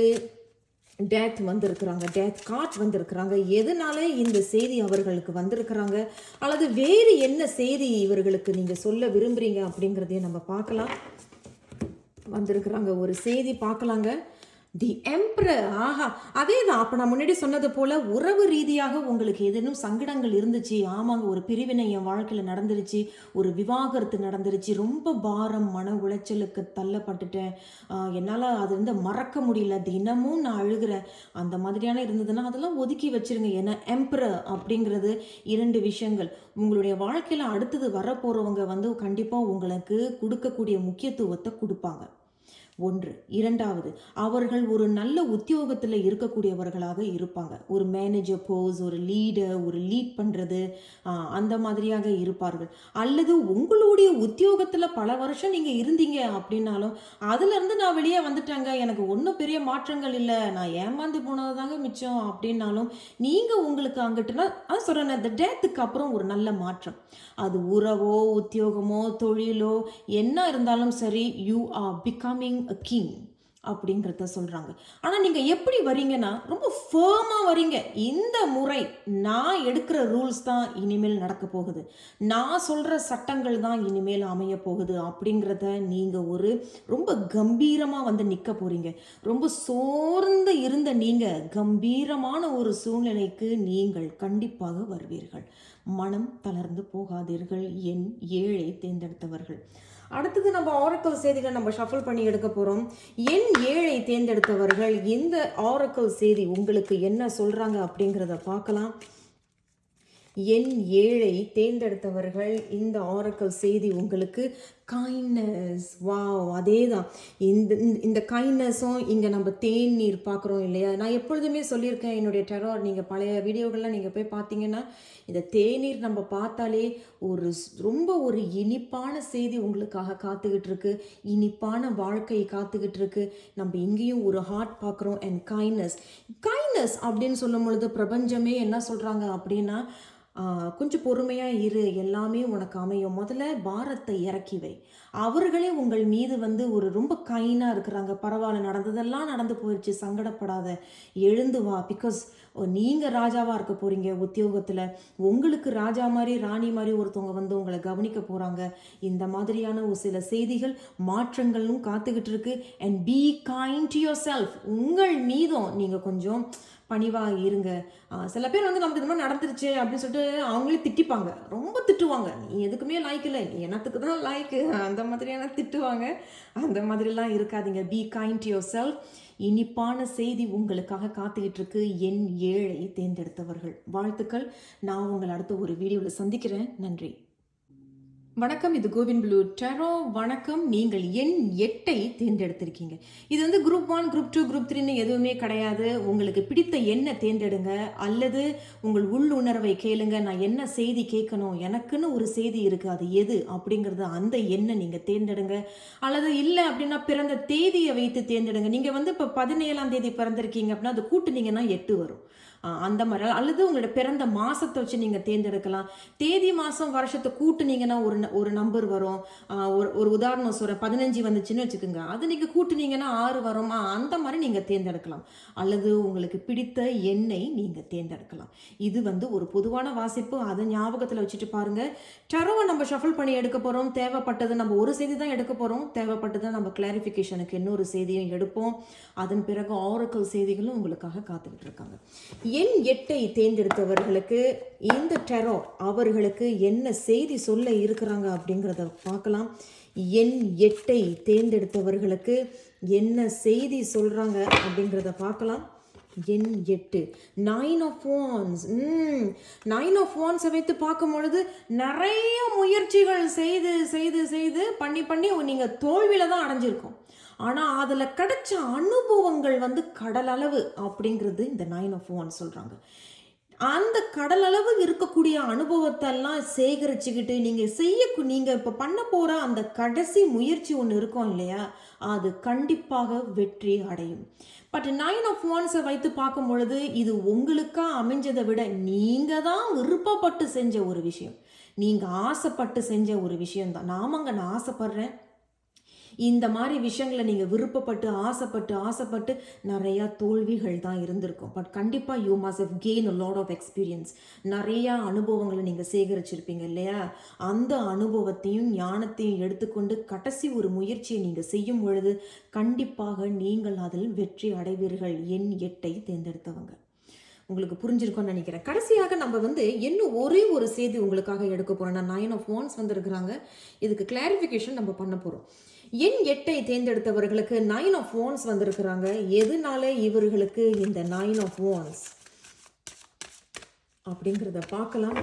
டேத் வந்திருக்கிறாங்க, டேத் கார்ட் வந்திருக்கிறாங்க. எதனால இந்த செய்தி அவர்களுக்கு வந்திருக்கிறாங்க, அல்லது வேறு என்ன செய்தி இவர்களுக்கு நீங்கள் சொல்ல விரும்புகிறீங்க அப்படிங்கிறதையும் நம்ம பார்க்கலாம். வந்திருக்கிறாங்க ஒரு செய்தி பார்க்கலாங்க. தி எம்பரர். ஆஹா, அதே தான். அப்போ நான் முன்னாடி சொன்னது போல் உறவு ரீதியாக உங்களுக்கு ஏதேனும் சங்கடங்கள் இருந்துச்சு. ஆமாங்க, ஒரு பிரிவினை என் வாழ்க்கையில் நடந்துருச்சு, ஒரு விவாகரத்து நடந்துருச்சு, ரொம்ப பாரம், மன உளைச்சலுக்கு தள்ளப்பட்டுட்டேன், என்னால் அது மறக்க முடியல, தினமும் நான் அழுகிறேன், அந்த மாதிரியான இருந்ததுன்னா அதெல்லாம் ஒதுக்கி வச்சிருங்க. ஏன்னா எம்பரர் அப்படிங்கிறது 2 விஷயங்கள். உங்களுடைய வாழ்க்கையில் அடுத்தது வரப்போகிறவங்க கண்டிப்பாக உங்களுக்கு கொடுக்கக்கூடிய முக்கியத்துவத்தை கொடுப்பாங்க. 1. 2வது, அவர்கள் ஒரு நல்ல உத்தியோகத்தில் இருக்கக்கூடியவர்களாக இருப்பாங்க. ஒரு மேனேஜர் போஸ், ஒரு லீடர், ஒரு லீட் பண்ணுறது, அந்த மாதிரியாக இருப்பார்கள். அல்லது உங்களுடைய உத்தியோகத்தில் பல வருஷம் நீங்கள் இருந்தீங்க அப்படின்னாலும் அதுலேருந்து நான் வெளியே வந்துட்டேங்க, எனக்கு ஒன்றும் பெரிய மாற்றங்கள் இல்லை, நான் ஏமாந்து போனது தாங்க மிச்சம் அப்படின்னாலும் நீங்கள் உங்களுக்கு அங்கிட்டுனா அது சொல்கிறேன், இந்த டேத்துக்கு அப்புறம் ஒரு நல்ல மாற்றம். அது உறவோ உத்தியோகமோ தொழிலோ என்ன இருந்தாலும் சரி, you are becoming a king அப்படிங்கிறத சொல்கிறாங்க. ஆனால் நீங்கள் எப்படி வரீங்கன்னா ரொம்ப ஃபேமாக வரீங்க. இந்த முறை நான் எடுக்கிற ரூல்ஸ் தான் இனிமேல் நடக்க போகுது, நான் சொல்கிற சட்டங்கள் தான் இனிமேல் அமைய போகுது அப்படிங்கிறத நீங்கள் ஒரு ரொம்ப கம்பீரமாக நிற்க போகிறீங்க. ரொம்ப சோர்ந்து இருந்த நீங்கள் கம்பீரமான ஒரு சூழ்நிலைக்கு நீங்கள் கண்டிப்பாக வருவீர்கள். மனம் தளர்ந்து போகாதீர்கள், எண் 7ஐ தேர்ந்தெடுத்தவர்கள். அடுத்தது நம்ம ஆரக்கிள் செய்திகளை நம்ம ஷஃபிள் பண்ணி எடுக்க போகிறோம். எண் 7ஐ தேர்ந்தெடுத்தவர்கள் இந்த ஆரக்கிள் செய்தி உங்களுக்கு என்ன சொல்கிறாங்க அப்படிங்கிறத பார்க்கலாம். எண் 7ஐ தேர்ந்தெடுத்தவர்கள் இந்த ஆரக்கிள் செய்தி உங்களுக்கு கைண்ட்னஸ். வாவ், அதே தான். இந்த கைண்ட்னஸும் இங்கே நம்ம தேநீர் பார்க்குறோம் இல்லையா. நான் எப்பொழுதுமே சொல்லியிருக்கேன் என்னுடைய டெரார், நீங்கள் பழைய வீடியோகள்லாம் நீங்கள் போய் பார்த்தீங்கன்னா இந்த தேநீர் நம்ம பார்த்தாலே ரொம்ப ஒரு இனிப்பான செய்தி உங்களுக்காக காத்துக்கிட்டு இருக்கு, இனிப்பான வாழ்க்கை காத்துக்கிட்டு இருக்கு. நம்ம இங்கேயும் ஒரு ஹார்ட் பார்க்குறோம். அண்ட் கைண்ட்னஸ் அப்படின்னு சொல்லும் பொழுது பிரபஞ்சமே என்ன சொல்கிறாங்க அப்படின்னா, கொஞ்சம் பொறுமையாக இரு, எல்லாமே உனக்கு அமையும். முதல்ல பாரத்தை இறக்கி வை. அவர்களே உங்கள் மீது ஒரு ரொம்ப கைனாக இருக்கிறாங்க. பரவாயில்ல, நடந்ததெல்லாம் நடந்து போயிடுச்சு, சங்கடப்படாத, எழுந்து வா. பிகாஸ் நீங்கள் ராஜாவாக இருக்க போகிறீங்க உத்தியோகத்தில். உங்களுக்கு ராஜா மாதிரி ராணி மாதிரி ஒருத்தவங்க உங்களை கவனிக்க போகிறாங்க. இந்த மாதிரியான ஒரு சில செய்திகள் மாற்றங்களும் காத்துக்கிட்டு இருக்கு. And be kind to your self. உங்கள் மீதும் நீங்கள் கொஞ்சம் பணிவாக இருங்க. சில பேர் நமக்கு இந்த மாதிரி நடந்துருச்சு அப்படின்னு சொல்லிட்டு அவங்களே திட்டிப்பாங்க, ரொம்ப திட்டுவாங்க. நீ எதுக்குமே லாய்க்கு இல்லை, நீ என்னத்துக்கு தான் லாய்க்கு, அந்த மாதிரியான திட்டுவாங்க. அந்த மாதிரிலாம் இருக்காதீங்க. Be kind to your self. இனிப்பான செய்தி உங்களுக்காக காத்துக்கிட்டு இருக்கு. எண் 7ஐ தேர்ந்தெடுத்தவர்கள் வாழ்த்துக்கள். நான் உங்களை அடுத்த ஒரு வீடியோவில் சந்திக்கிறேன். நன்றி. வணக்கம், இது கோவின் ப்ளூ டெரோ. வணக்கம். நீங்கள் எண் 8ஐ தேர்ந்தெடுத்திருக்கீங்க. இது வந்து குரூப் 1, குரூப் 2, குரூப் 3ன்னு எதுவுமே கிடையாது. உங்களுக்கு பிடித்த எண்ணை தேர்ந்தெடுங்க, அல்லது உங்கள் உள்ளுணர்வை கேளுங்க. நான் என்ன செய்தி கேட்கணும், எனக்குன்னு ஒரு செய்தி இருக்குது, அது எது அப்படிங்கிறது அந்த எண்ணை நீங்கள் தேர்ந்தெடுங்க. அல்லது இல்லை அப்படின்னா பிறந்த தேதியை வைத்து தேர்ந்தெடுங்க. நீங்கள் வந்து இப்போ 17ஆம் தேதி பிறந்திருக்கீங்க அப்படின்னா அது கூட்டுனீங்கன்னா 8 வரும். அந்த மாதிரி, அல்லது உங்களோட பிறந்த மாதத்தை வச்சு நீங்கள் தேர்ந்தெடுக்கலாம். தேதி மாதம் வருஷத்தை கூட்டுனீங்கன்னா ஒரு நம்பர் வரும். ஒரு உதாரணம் சொல்கிறேன், 15 வந்துச்சுன்னு வச்சுக்கோங்க, அது நீங்கள் கூட்டுனீங்கன்னா 6 வரும். அந்த மாதிரி நீங்கள் தேர்ந்தெடுக்கலாம். அல்லது உங்களுக்கு பிடித்த எண்ணை நீங்கள் தேர்ந்தெடுக்கலாம். இது வந்து ஒரு பொதுவான வாசிப்பு, அதை ஞாபகத்தில் வச்சுட்டு பாருங்கள். டெரோவை நம்ம ஷஃபிள் பண்ணி எடுக்க போகிறோம். தேவைப்பட்டது நம்ம ஒரு செய்தி தான் எடுக்க போகிறோம். தேவைப்பட்டது நம்ம கிளாரிஃபிகேஷனுக்கு இன்னொரு செய்தியும் எடுப்போம். அதன் பிறகு ஆரக்கிள் செய்திகளும் உங்களுக்காக காத்துக்கிட்டு இருக்காங்க. எண் 8ஐ தேர்ந்தெடுத்தவர்களுக்கு இந்த டெரோ அவர்களுக்கு என்ன செய்தி சொல்ல இருக்கிறாங்க அப்படிங்கிறத பார்க்கலாம். எண் 8ஐ தேர்ந்தெடுத்தவர்களுக்கு என்ன செய்தி சொல்கிறாங்க அப்படிங்கிறத பார்க்கலாம். எண் 8 9 of wands. 9 of wands வைத்து பார்க்கும் பொழுது நிறைய முயற்சிகள் செய்து செய்து செய்து பண்ணி நீங்கள் தோல்வியில் தான் அடைஞ்சிருக்கோம். ஆனால் அதில் கிடைச்ச அனுபவங்கள் வந்து கடலளவு அப்படிங்கிறது இந்த 9 of wands சொல்கிறாங்க. அந்த கடலளவு இருக்கக்கூடிய அனுபவத்தெல்லாம் சேகரிச்சுக்கிட்டு நீங்கள் இப்போ பண்ண போகிற அந்த கடைசி முயற்சி ஒன்று இருக்கும் இல்லையா, அது கண்டிப்பாக வெற்றி அடையும். பட் 9 of wands வைத்து பார்க்கும் பொழுது இது உங்களுக்கா அமைஞ்சதை விட நீங்கள் தான் விருப்பப்பட்டு செஞ்ச ஒரு விஷயம், நீங்கள் ஆசைப்பட்டு செஞ்ச ஒரு விஷயம்தான். நான் ஆசைப்படுறேன், இந்த மாதிரி விஷயங்களை நீங்கள் விருப்பப்பட்டு ஆசைப்பட்டு நிறையா தோல்விகள் தான் இருந்திருக்கும். பட் கண்டிப்பாக you must have gain a lot of experience. நிறையா அனுபவங்களை நீங்கள் சேகரிச்சிருப்பீங்க இல்லையா, அந்த அனுபவத்தையும் ஞானத்தையும் எடுத்துக்கொண்டு கடைசி ஒரு முயற்சியை நீங்கள் செய்யும் பொழுது கண்டிப்பாக நீங்கள் அதில் வெற்றி அடைவீர்கள். எண் 8ஐ தேர்ந்தெடுத்தவங்க உங்களுக்கு புரிஞ்சிருக்கும்னு நினைக்கிறேன். கடைசியாக நம்ம வந்து இன்னும் ஒரே ஒரு செய்தி உங்களுக்காக எடுக்க போகிறோம். 9 of wands வந்திருக்கிறாங்க, இதுக்கு கிளாரிஃபிகேஷன் நம்ம பண்ண போகிறோம். எண் 8ஐ தேர்ந்தெடுத்தவர்களுக்கு 9 of wands வந்திருக்கிறாங்க. எதனால இவர்களுக்கு இந்த 9 of wands அப்படிங்கிறத பார்க்கலாம்.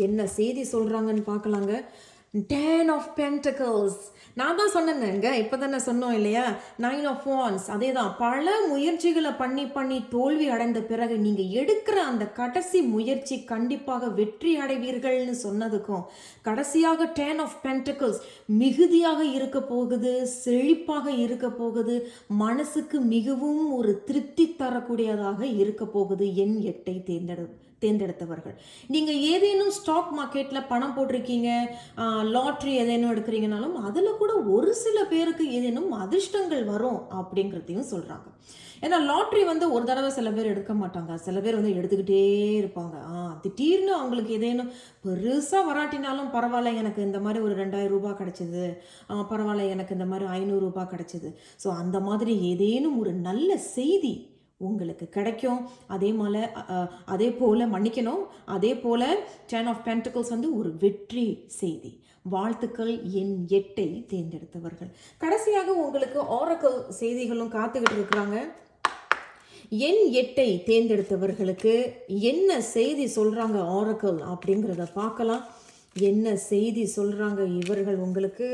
என்ன செய்தி சொல்கிறாங்கன்னு பார்க்கலாங்க. 10 of pentacles. நான் தான் சொன்னேங்க, இப்போ தானே சொன்னோம் இல்லையா, 9 of wands. அதே தான், பல முயற்சிகளை பண்ணி தோல்வி அடைந்த பிறகு நீங்கள் எடுக்கிற அந்த கடைசி முயற்சி கண்டிப்பாக வெற்றி அடைவீர்கள்னு சொன்னதுக்கும் கடைசியாக 10 of pentacles மிகுதியாக இருக்க போகுது, செழிப்பாக இருக்க போகுது, மனசுக்கு மிகவும் ஒரு திருப்தி தரக்கூடியதாக இருக்க போகுது. எண் 8ஐ தேர்ந்தெடுத்தவர்கள் நீங்கள் ஏதேனும் ஸ்டாக் மார்க்கெட்டில் பணம் போட்டிருக்கீங்க, லாட்ரி ஏதேனும் எடுக்கிறீங்கனாலும் அதில் கூட ஒரு சில பேருக்கு ஏதேனும் அதிர்ஷ்டங்கள் வரும் அப்படிங்கிறதையும் சொல்கிறாங்க. ஏன்னா லாட்ரி வந்து ஒரு தடவை சில பேர் எடுக்க மாட்டாங்க, சில பேர் வந்து எடுத்துக்கிட்டே இருப்பாங்க. திடீர்னு அவங்களுக்கு ஏதேனும் பெருசாக வராட்டினாலும் பரவாயில்ல, எனக்கு இந்த மாதிரி ஒரு 2000 ரூபாய் கிடச்சிது, பரவாயில்ல எனக்கு இந்த மாதிரி 500 ரூபாய் கிடச்சிது. ஸோ அந்த மாதிரி ஏதேனும் ஒரு நல்ல செய்தி உங்களுக்கு கிடைக்கும். அதே போல் மன்னிக்கணும், அதே போல் 10 of pentacles வந்து ஒரு வெற்றி செய்தி. வாழ்த்துக்கள் எண் 8ஐ தேர்ந்தெடுத்தவர்கள். கடைசியாக உங்களுக்கு ஆரக்கிள் செய்திகளும் காத்துக்கிட்டு இருக்கிறாங்க. எண் 8ஐ தேர்ந்தெடுத்தவர்களுக்கு என்ன செய்தி சொல்கிறாங்க ஆரக்கிள் அப்படிங்கிறத பார்க்கலாம். என்ன செய்தி சொல்கிறாங்க இவர்கள் உங்களுக்கு.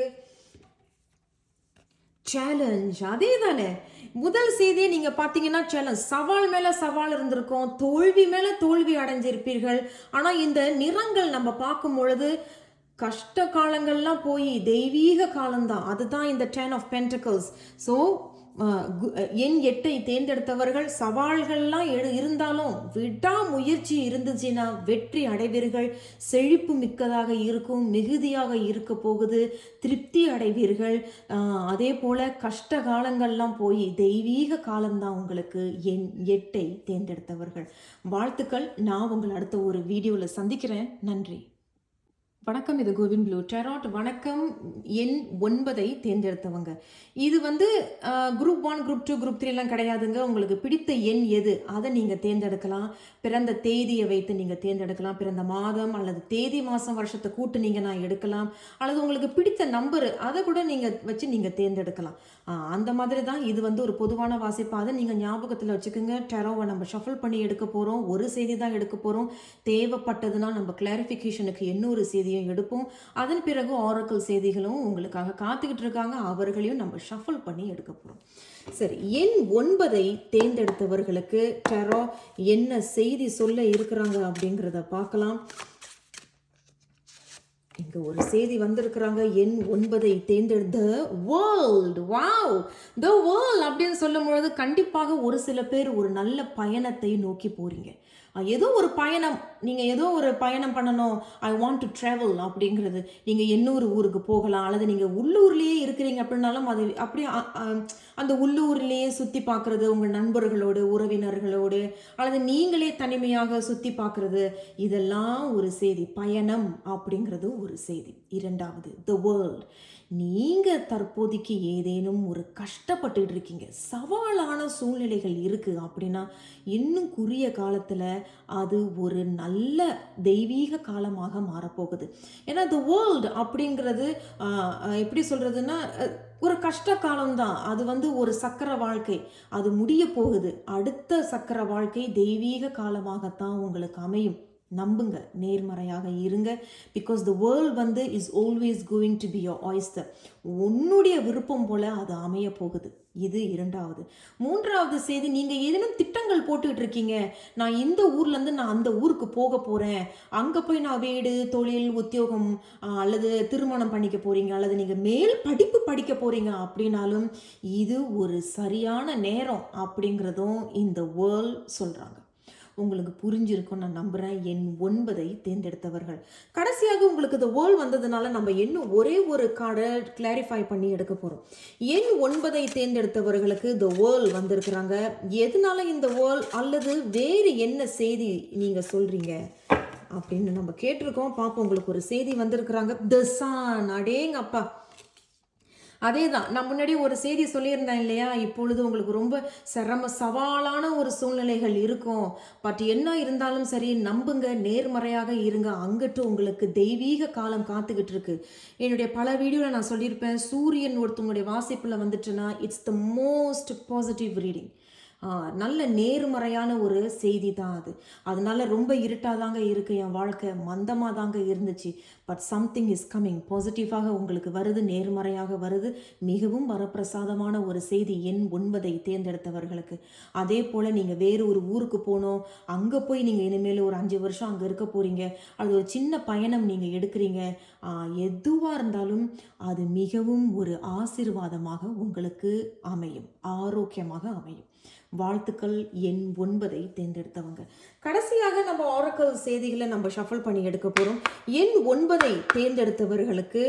சேலஞ்ச், அதே தானே முதல் செய்தியை நீங்கள் பார்த்தீங்கன்னா சேலஞ்ச், சவால் மேலே சவால் இருந்திருக்கும், தோல்வி மேலே தோல்வி அடைஞ்சிருப்பீர்கள். ஆனால் இந்த நிறங்கள் நம்ம பார்க்கும் பொழுது கஷ்ட காலங்கள்லாம் போய் தெய்வீக காலம்தான், அதுதான் இந்த 10 of pentacles. ஸோ எண் 8ஐ தேர்ந்தெடுத்தவர்கள் சவால்கள்லாம் இருந்தாலும் விடாமுயற்சி இருந்துச்சுன்னா வெற்றி அடைவீர்கள். செழிப்பு மிக்கதாக இருக்கும், மிகுதியாக இருக்க போகுது, திருப்தி அடைவீர்கள். அதே போல் கஷ்ட காலங்கள்லாம் போய் தெய்வீக காலம்தான் உங்களுக்கு. எண் 8ஐ தேர்ந்தெடுத்தவர்கள் வாழ்த்துக்கள். நான் உங்களை அடுத்த ஒரு வீடியோவில் சந்திக்கிறேன். நன்றி, வணக்கம். இது கோவின் ப்ளூ டெராட். வணக்கம். எண் 9ஐ தேர்ந்தெடுத்தவங்க, இது வந்து குரூப் 1, குரூப் 2, குரூப் 3 கிடையாதுங்க. உங்களுக்கு பிடித்த எண் எது அதை நீங்கள் தேர்ந்தெடுக்கலாம். பிறந்த தேதியை வைத்து நீங்கள் தேர்ந்தெடுக்கலாம். பிறந்த மாதம் அல்லது தேதி மாதம் வருஷத்தை கூட்டுனீங்கன்னா எடுக்கலாம். அல்லது உங்களுக்கு பிடித்த நம்பரு அதை கூட நீங்கள் வச்சு நீங்கள் தேர்ந்தெடுக்கலாம். அந்த மாதிரி தான் இது வந்து ஒரு பொதுவான வாசிப்பு. அதை நீங்கள் ஞாபகத்தில் வச்சுக்கோங்க. டெரோவை நம்ம ஷஃபிள் பண்ணி எடுக்க போகிறோம். ஒரு செய்தி தான் எடுக்க போகிறோம். தேவைப்பட்டதுன்னா நம்ம கிளாரிஃபிகேஷனுக்கு இன்னொரு செய்தி செய்தியும் எடுப்போம். அதன் பிறகு ஆரக்கிள் செய்திகளும் உங்களுக்காக காத்துக்கிட்டு இருக்காங்க. அவர்களையும் நம்ம ஷஃபிள் பண்ணி எடுக்க போகிறோம். சரி, எண் 9 தேர்ந்தெடுத்தவர்களுக்கு டெரோ என்ன செய்தி சொல்ல இருக்கிறாங்க அப்படிங்கிறத பார்க்கலாம். இங்க ஒரு செய்தி வந்திருக்கிறாங்க. எண் 9 தேர்ந்தெடுத்த வேர்ல்ட். வாவ், த வேர்ல்ட் அப்படின்னு சொல்லும் பொழுது கண்டிப்பாக ஒரு சில பேர் ஒரு நல்ல பயணத்தை நோக்கி போறீங்க. ஏதோ ஒரு பயணம், நீங்கள் ஏதோ ஒரு பயணம் பண்ணணும், ஐ வாண்ட் டு ட்ராவல் அப்படிங்கிறது. நீங்கள் இன்னொரு ஊருக்கு போகலாம், அல்லது நீங்கள் உள்ளூர்லேயே இருக்கிறீங்க அப்படின்னாலும் அது அப்படியே அந்த உள்ளூர்லேயே சுற்றி பார்க்குறது, உங்கள் நண்பர்களோடு, உறவினர்களோடு, அல்லது நீங்களே தனிமையாக சுற்றி பார்க்குறது, இதெல்லாம் ஒரு செய்தி. பயணம் அப்படிங்கிறது ஒரு செய்தி. இரண்டாவது, த வேர்ல்ட். நீங்கள் தற்போதைக்கு ஏதேனும் ஒரு கஷ்டப்பட்டுட்டு இருக்கீங்க, சவாலான சூழ்நிலைகள் இருக்குது அப்படின்னா இன்னும் குறுகிய காலத்தில் அது ஒரு நல்ல தெய்வீக காலமாக மாறப்போகுது. ஏன்னா த வேர்ல்டு அப்படிங்கிறது எப்படி சொல்கிறதுன்னா ஒரு கஷ்ட காலம்தான். அது ஒரு சக்கர வாழ்க்கை, அது முடிய போகுது. அடுத்த சக்கர வாழ்க்கை தெய்வீக காலமாகத்தான் உங்களுக்கு அமையும். நம்புங்க, நேர்மறையாக இருங்க. Because the world is always going to be your oyster. உன்னுடைய விருப்பம் போல அது அமைய போகுது. இது இரண்டாவது. மூன்றாவது செய்தி, நீங்கள் ஏதேனும் திட்டங்கள் போட்டுக்கிட்டு இருக்கீங்க, நான் இந்த ஊர்லேருந்து நான் அந்த ஊருக்கு போக போகிறேன், அங்கே போய் நான் வீடு, தொழில், உத்தியோகம் அல்லது திருமணம் பண்ணிக்க போகிறீங்க, அல்லது நீங்கள் மேல் படிப்பு படிக்க போகிறீங்க அப்படின்னாலும் இது ஒரு சரியான நேரம் அப்படிங்கிறதும் இந்த வேர்ல்ட் சொல்கிறாங்க. உங்களுக்கு புரிஞ்சிருக்கும் நான் நம்புகிறேன். எண் 9 தேர்ந்தெடுத்தவர்கள் கடைசியாக உங்களுக்கு இந்த வேர்ல்ட் வந்ததுனால நம்ம இன்னும் ஒரே ஒரு கார்டை கிளாரிஃபை பண்ணி எடுக்க போகிறோம். எண் 9 தேர்ந்தெடுத்தவர்களுக்கு இந்த வேர்ல்ட் வந்திருக்கிறாங்க. எதனால இந்த வேர்ல்ட், அல்லது வேறு என்ன செய்தி நீங்கள் சொல்கிறீங்க அப்படின்னு நம்ம கேட்டிருக்கோம். பார்ப்போம். உங்களுக்கு ஒரு செய்தி வந்திருக்கிறாங்க. த சன். அடேங்கப்பா, அதே தான் நான் முன்னாடி ஒரு செய்தி சொல்லியிருந்தேன் இல்லையா, இப்பொழுது உங்களுக்கு ரொம்ப சவாலான ஒரு சூழ்நிலைகள் இருக்கும். பட் என்ன இருந்தாலும் சரி, நம்புங்க, நேர்மறையாக இருங்க. அங்கிட்டு உங்களுக்கு தெய்வீக காலம் காத்துக்கிட்டு இருக்கு. என்னுடைய பல வீடியோவில் நான் சொல்லியிருப்பேன், சூரியன் ஒருத்தவங்களுடைய வாசிப்பில் வந்துட்டுன்னா it's the most positive reading. நல்ல நேர்மறையான ஒரு செய்தி தான் அது. அதனால ரொம்ப இருட்டாதாங்க இருக்கு, என் வாழ்க்கை மந்தமாக தாங்க இருந்துச்சு. But something is coming. பாசிட்டிவாக உங்களுக்கு வருது, நேர்மறையாக வருது. மிகவும் வரப்பிரசாதமான ஒரு செய்தி எண் 9 தேர்ந்தெடுத்தவர்களுக்கு. அதே போல் நீங்கள் வேறு ஒரு ஊருக்கு போகணும், அங்கே போய் நீங்கள் இனிமேல் ஒரு 5 வருஷம் அங்கே இருக்க போகிறீங்க, அது ஒரு சின்ன பயணம் நீங்கள் எடுக்கிறீங்க, எதுவாக இருந்தாலும் அது மிகவும் ஒரு ஆசீர்வாதமாக உங்களுக்கு அமையும், ஆரோக்கியமாக அமையும். வாழ்த்துக்கள் எண் 9 தேர்ந்தெடுத்தவங்க. கடைசியாக நம்ம ஆரக்கிள் செய்திகளை நம்ம ஷஃபிள் பண்ணி எடுக்க போகிறோம். எண் 9 தேர்ந்தெடுத்தவர்களுக்கு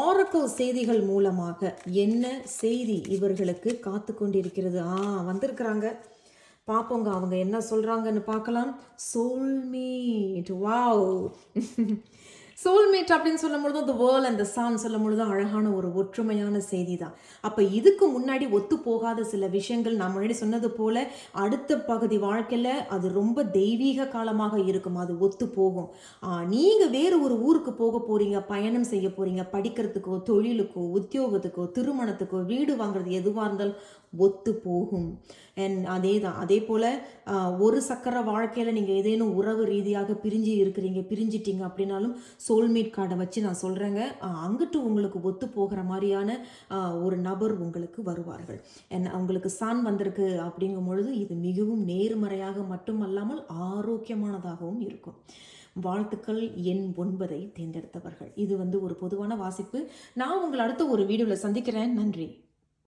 ஆரக்கிள் செய்திகள் மூலமாக என்ன செய்தி இவர்களுக்கு காத்து கொண்டிருக்கிறது? வந்திருக்கிறாங்க, பார்ப்போங்க அவங்க என்ன சொல்கிறாங்கன்னு பார்க்கலாம். சோல்மேட். வாவ். சோல்மேட் அப்படின்னு சொல்லும் பொழுது the world and the sun சொல்லும் பொழுது அழகான ஒரு ஒற்றுமையான செய்தி தான். அப்போ இதுக்கு முன்னாடி ஒத்து போகாத சில விஷயங்கள் நான் முன்னாடி சொன்னது போல அடுத்த பகுதி வாழ்க்கையில் அது ரொம்ப தெய்வீக காலமாக இருக்கும், அது ஒத்து போகும். நீங்கள் வேறு ஒரு ஊருக்கு போக போகிறீங்க, பயணம் செய்ய போகிறீங்க, படிக்கிறதுக்கோ, தொழிலுக்கோ, உத்தியோகத்துக்கோ, திருமணத்துக்கோ, வீடு வாங்குறது எதுவாக இருந்தாலும் ஒத்து போகும். அண்ட் அதே போல் ஒரு சக்கர வாழ்க்கையில் நீங்கள் ஏதேனும் உறவு ரீதியாக பிரிஞ்சிட்டீங்க அப்படின்னாலும் சோல்மேட் கார்டை வச்சு நான் சொல்கிறேங்க, அங்கிட்டு உங்களுக்கு ஒத்து போகிற மாதிரியான ஒரு நபர் உங்களுக்கு வருவார்கள். உங்களுக்கு சன் வந்திருக்கு அப்படிங்கும் பொழுது இது மிகவும் நேர்மறையாக மட்டுமல்லாமல் ஆரோக்கியமானதாகவும் இருக்கும். வாழ்த்துக்கள் எண் 9 தேர்ந்தெடுத்தவர்கள். இது ஒரு பொதுவான வாசிப்பு. நான் உங்களை அடுத்த ஒரு வீடியோவில் சந்திக்கிறேன். நன்றி.